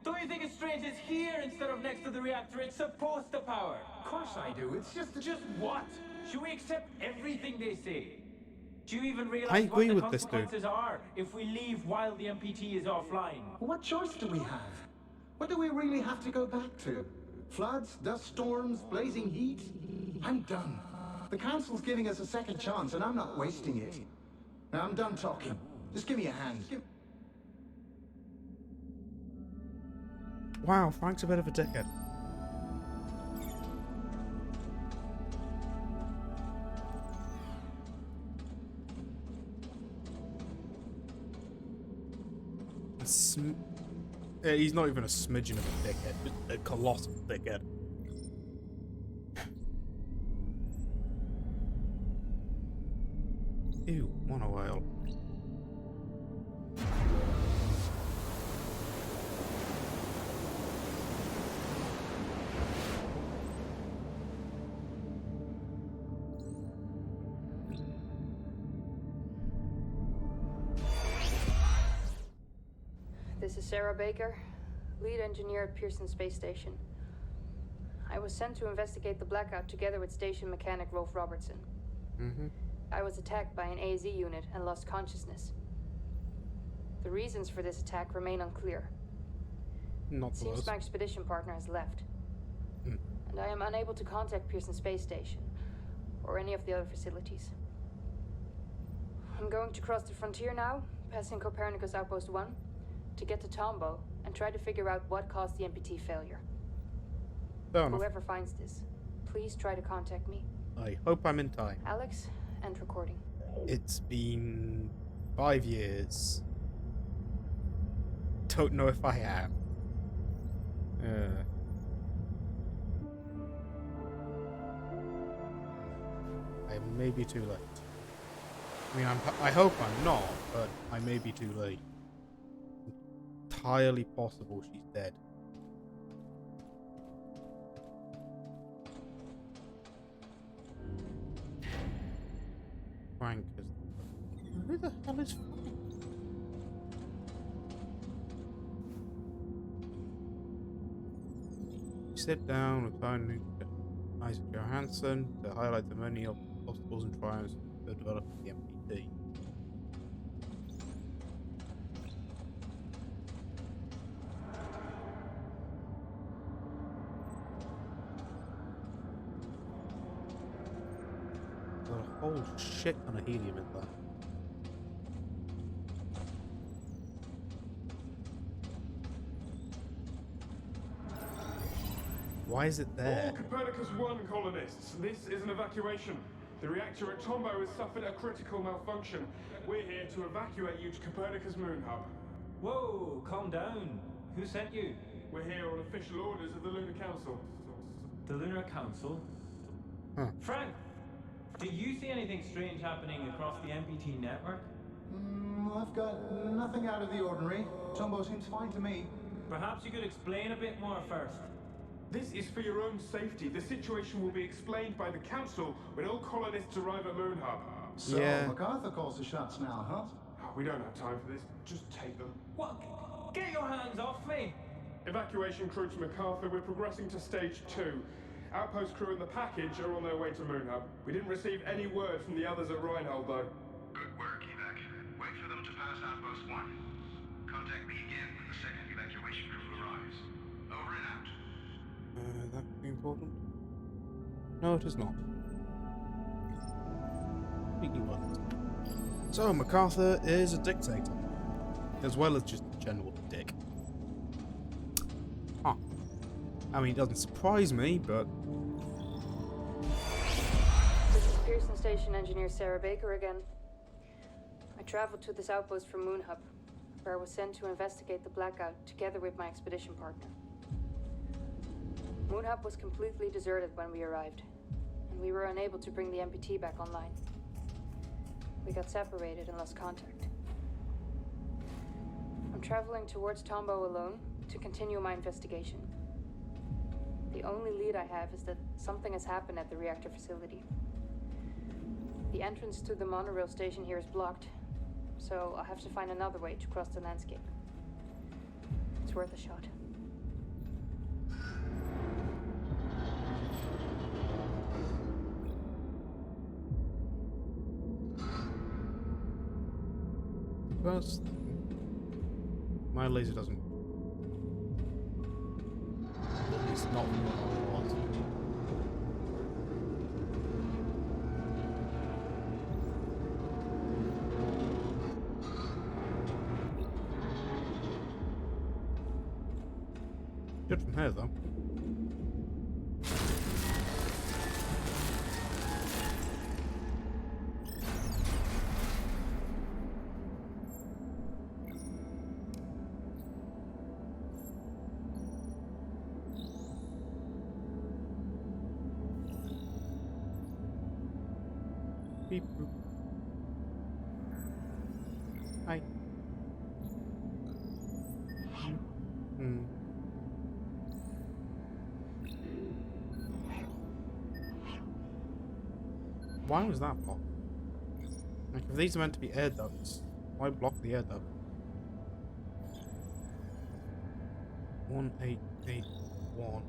Don't you think it's strange it's here instead of next to the reactor it's supposed to power? Of course I do. It's just Just what? Should we accept everything they say? Do you even I realize agree what the with this dude. consequences are if we leave while the MPT is offline? What choice do we have? What do we really have to go back to? Floods, dust storms, blazing heat? I'm done. The Council's giving us a second chance, and I'm not wasting it. Now I'm done talking. Just give me a hand. Wow, Frank's a bit of a dickhead. He's not even a smidgen of a dickhead, just a colossal dickhead. Ew, monorail. This is Sarah Baker, lead engineer at Pearson Space Station. I was sent to investigate the blackout together with station mechanic Rolf Robertson. I was attacked by an AZ unit and lost consciousness. The reasons for this attack remain unclear. It seems my expedition partner has left. And I am unable to contact Pearson Space Station or any of the other facilities. I'm going to cross the frontier now, passing Copernicus Outpost 1, to get to Tombow and try to figure out what caused the MPT failure. Whoever finds this, please try to contact me. I hope I'm in time. Alex, end recording. It's been 5 years. Don't know if I am. I may be too late. I mean, I hope I'm not, but I may be too late. Entirely possible she's dead. Frank is... Who the hell is Frank? Sit down with finding Isaac Johansson to highlight the many obstacles and triumphs of developing the MPT. There's a whole shit ton of helium in there. Why is it there? All Copernicus 1 colonists, this is an evacuation. The reactor at Tombow has suffered a critical malfunction. We're here to evacuate you to Copernicus Moon Hub. Whoa, calm down. Who sent you? We're here on official orders of the Lunar Council. The Lunar Council? Frank, do you see anything strange happening across the MPT network? I've got nothing out of the ordinary. Tombow seems fine to me. Perhaps you could explain a bit more first. This is for your own safety. The situation will be explained by the Council when all colonists arrive at Moon Hub. So, MacArthur calls the shots now, huh? We don't have time for this. Just take them. What? Get your hands off me! Evacuation crew to MacArthur. We're progressing to stage 2. Outpost crew and the package are on their way to Moon Hub. We didn't receive any word from the others at Reinhold, though. Good work, Evac. Wait for them to pass Outpost 1. Contact me again when the second evacuation crew arrives. Over and out. That would be important. No, it is not. Completely wasn't. So, MacArthur is a dictator. As well as just a general dick. Huh. I mean, it doesn't surprise me, but... This is Pearson Station engineer Sarah Baker again. I traveled to this outpost from Moon Hub, where I was sent to investigate the blackout together with my expedition partner. Moon Hub was completely deserted when we arrived, and we were unable to bring the MPT back online. We got separated and lost contact. I'm traveling towards Tombow alone to continue my investigation. The only lead I have is that something has happened at the reactor facility. The entrance to the monorail station here is blocked, so I'll have to find another way to cross the landscape. It's worth a shot. First, my laser doesn't. At least not what it was. Good from here, though. Beep boop. Hi. Why was that blocked? Like, if these are meant to be air ducts, why block the air duct? 1881.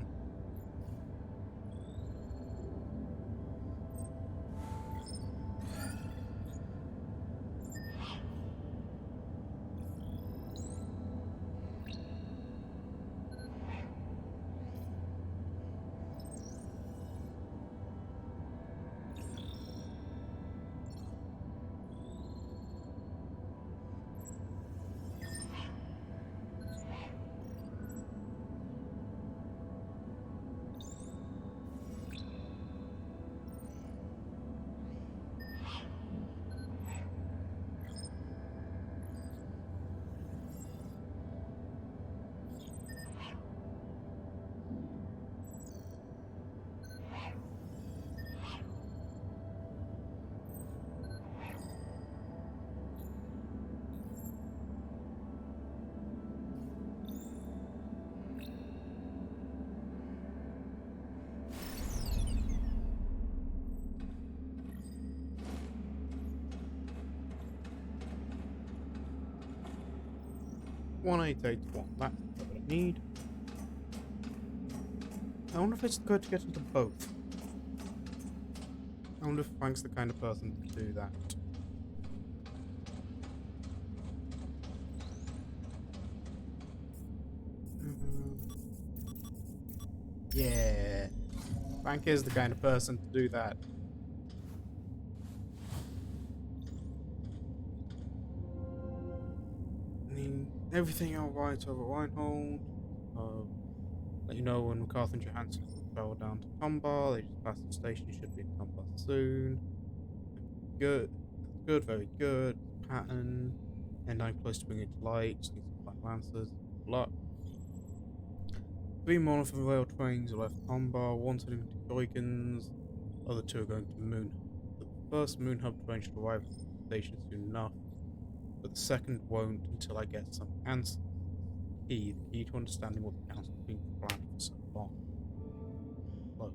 1881. That's what I need. I wonder if it's good to get into both. I wonder if Frank's the kind of person to do that. Yeah. Frank is the kind of person to do that. I mean, everything alright over Reinhold. Let you know when MacArthur and Johansson travel down to Tombar. They just passed the station, should be in Tombar soon. Good. Good, very good. Pattern. And I'm close to bringing it to light. Just need some final answers. Good luck. 3 more of the rail trains are left Tombar, 1 heading to Huygens, other 2 are going to Moon. The first Moon Hub train should arrive at the station soon enough, but the second won't until I get some answers. The key to understanding what the council has been planning for so long. Close.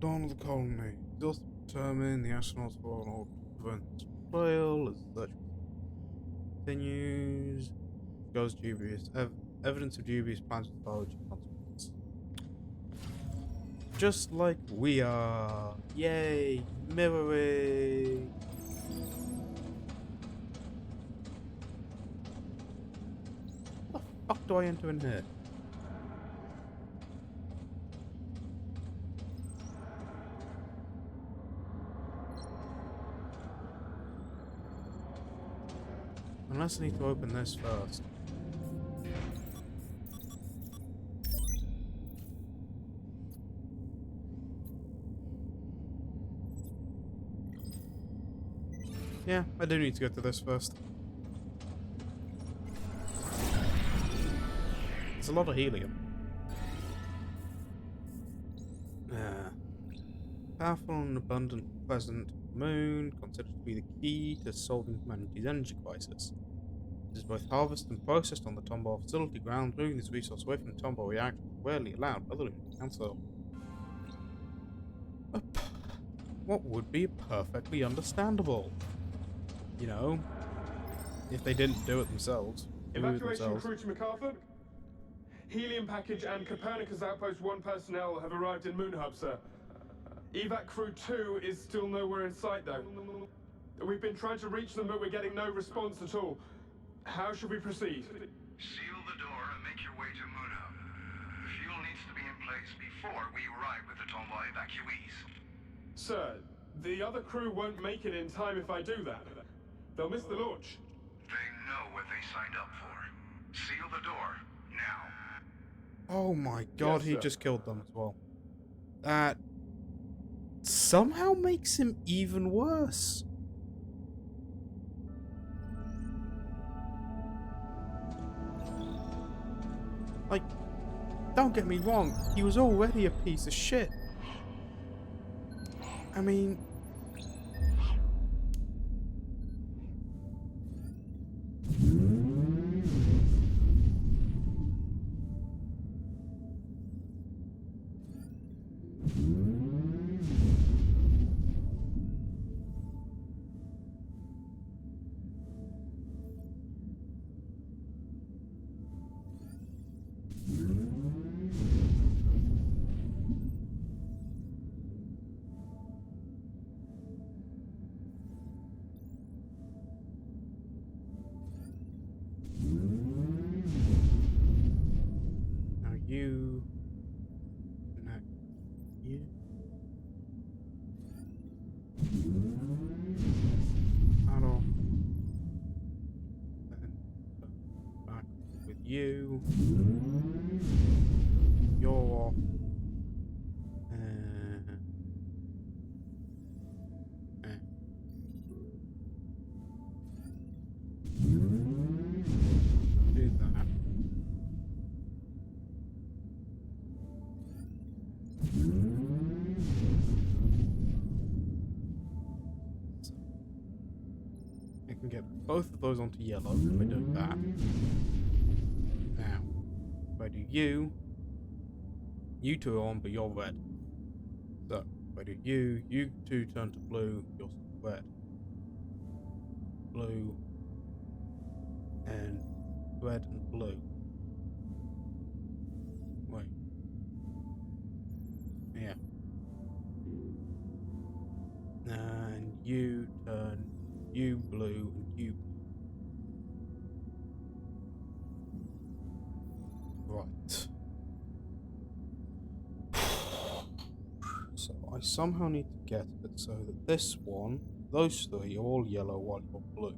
Dawn of the colony. Just determine the astronauts were on order to prevent trail as such continues. Goes dubious. Evidence of dubious plans with far consequences. Just like we are. Yay! Mirroring! What the fuck do I enter in here? Unless I need to open this first. Yeah, I do need to go to this first. It's a lot of helium. Powerful and abundant pleasant moon, considered to be the key to solving humanity's energy crisis. It is both harvested and processed on the Tombow facility ground. Moving this resource away from the Tombow reactor is rarely allowed, other than cancel. What would be perfectly understandable? You know, if they didn't do it themselves. Evacuation crew to MacArthur. Helium package and Copernicus Outpost 1 personnel have arrived in Moon Hub, sir. Evac crew 2 is still nowhere in sight, though. We've been trying to reach them, but we're getting no response at all. How should we proceed? Seal the door and make your way to Moon Hub. The fuel needs to be in place before we arrive with the Tombow evacuees. Sir, the other crew won't make it in time if I do that. They'll miss the launch. They know what they signed up for. Seal the door, now. Oh my god, Yes, he sir. just killed them as well. That somehow makes him even worse. Like, don't get me wrong, he was already a piece of shit. I mean... Now you... No. You... Paddle. Then back with you. You're off. Do that. I can get both of those onto yellow if I do that. Now, if I do you two are on, but you're red. So, if I do you two turn to blue, you're still red. Blue, and red and blue. Wait. Yeah. And you turn you blue and you blue. Right. So I somehow need to get it so that this one, those three are all yellow while you're blue.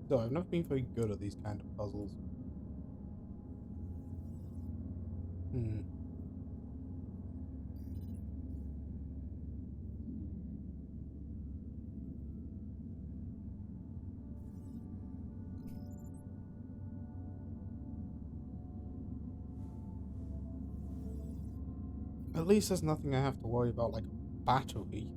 So I've never been very good at these kind of puzzles. At least there's nothing I have to worry about, like a battery.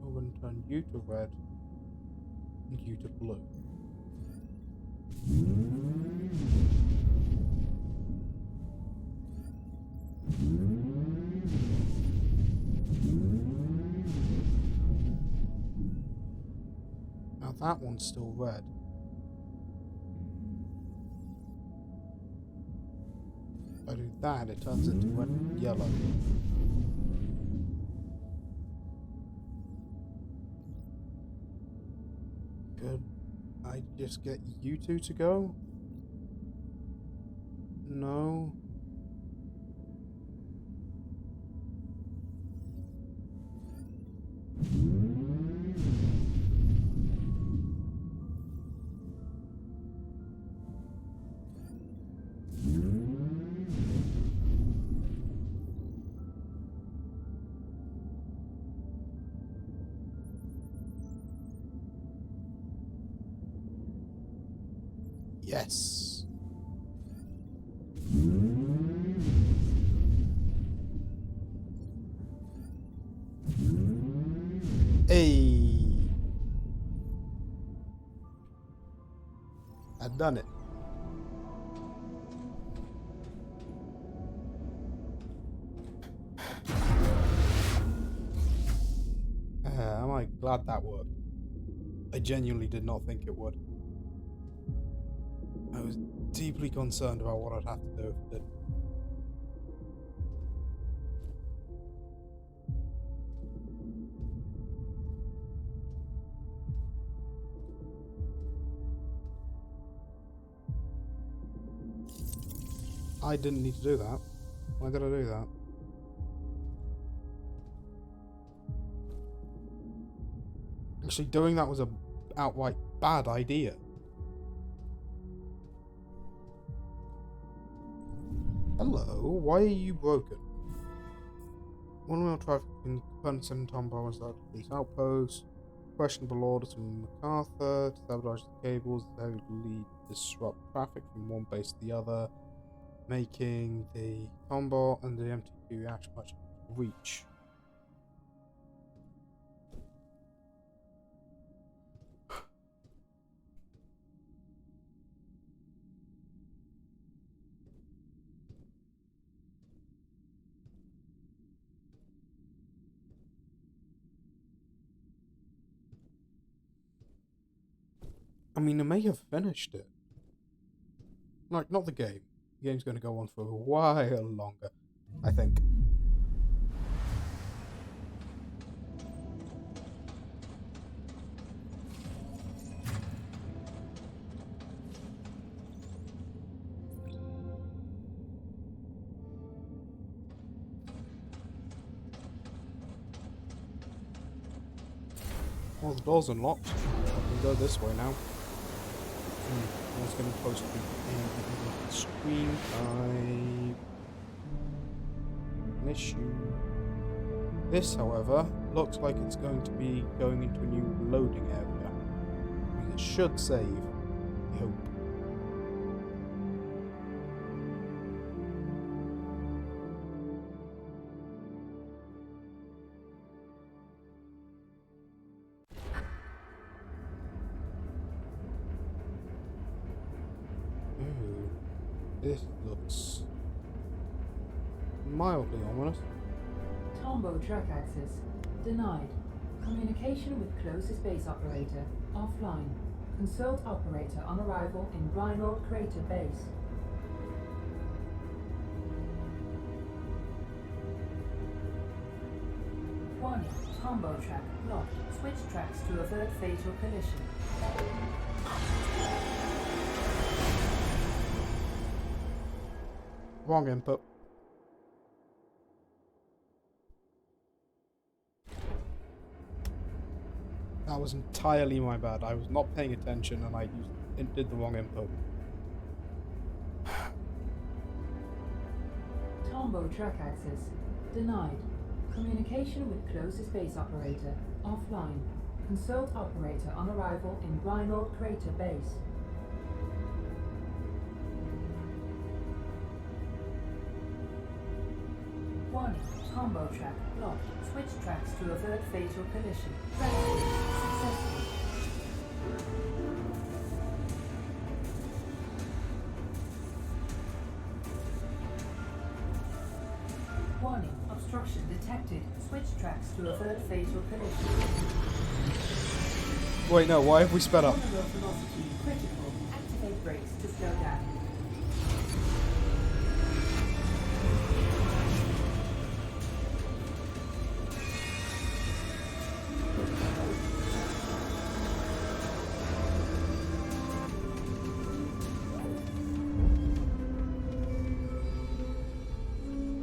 When turn you to red and you to blue. Now that one's still red. If I do that, it turns into red and yellow. Could I just get you two to go? No. Yes. Hey. I've done it. Am I glad that worked? I genuinely did not think it would. I was deeply concerned about what I'd have to do if it didn't. I didn't need to do that. Why did I do that? Actually, doing that was a outright bad idea. Hello, why are you broken? One-wheel traffic in Copernicus and Tom Barnes at police outpost. Questionable orders from MacArthur to sabotage the cables, heavily disrupt traffic from one base to the other, making the Tombo and the MTQ reaction much reach. I mean, I may have finished it. Like, not the game. The game's going to go on for a while longer, I think. Well, the door's unlocked. I can go this way now. I was getting close to the screen. An issue. This, however, looks like it's going to be going into a new loading area. I mean, it should save. I hope. Ooh, this looks mildly ominous. Tombow track access denied. Communication with closest base operator offline. Consult operator on arrival in Rhinold Crater Base. Warning, Tombow track locked. Switch tracks to avert fatal collision. Wrong input. That was entirely my bad. I was not paying attention and I did the wrong input. Tombow track access denied. Communication with closest base operator offline. Consult operator on arrival in Rhinold Crater Base. Warning, combo track locked. Switch tracks to avert fatal collision. Successful. Warning, obstruction detected. Switch tracks to avert fatal collision. Wait, no, why have we sped up? Velocity critical. Activate brakes to slow down.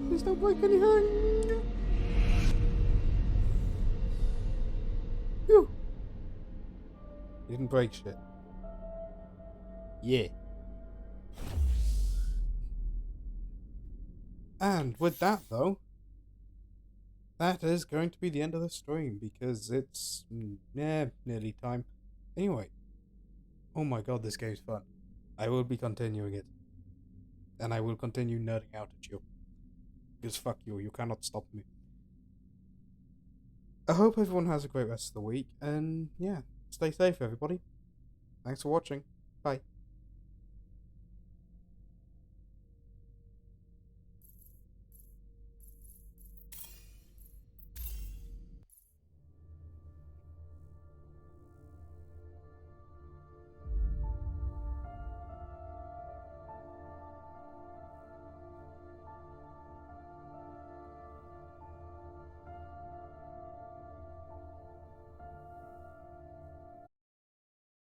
Please don't break anything. Phew. You didn't break shit. Yeah. And with that, though, that is going to be the end of the stream because it's nearly time. Anyway, oh my god, this game's fun. I will be continuing it. And I will continue nerding out at you. Because fuck you, you cannot stop me. I hope everyone has a great rest of the week, and yeah, stay safe everybody. Thanks for watching. Bye.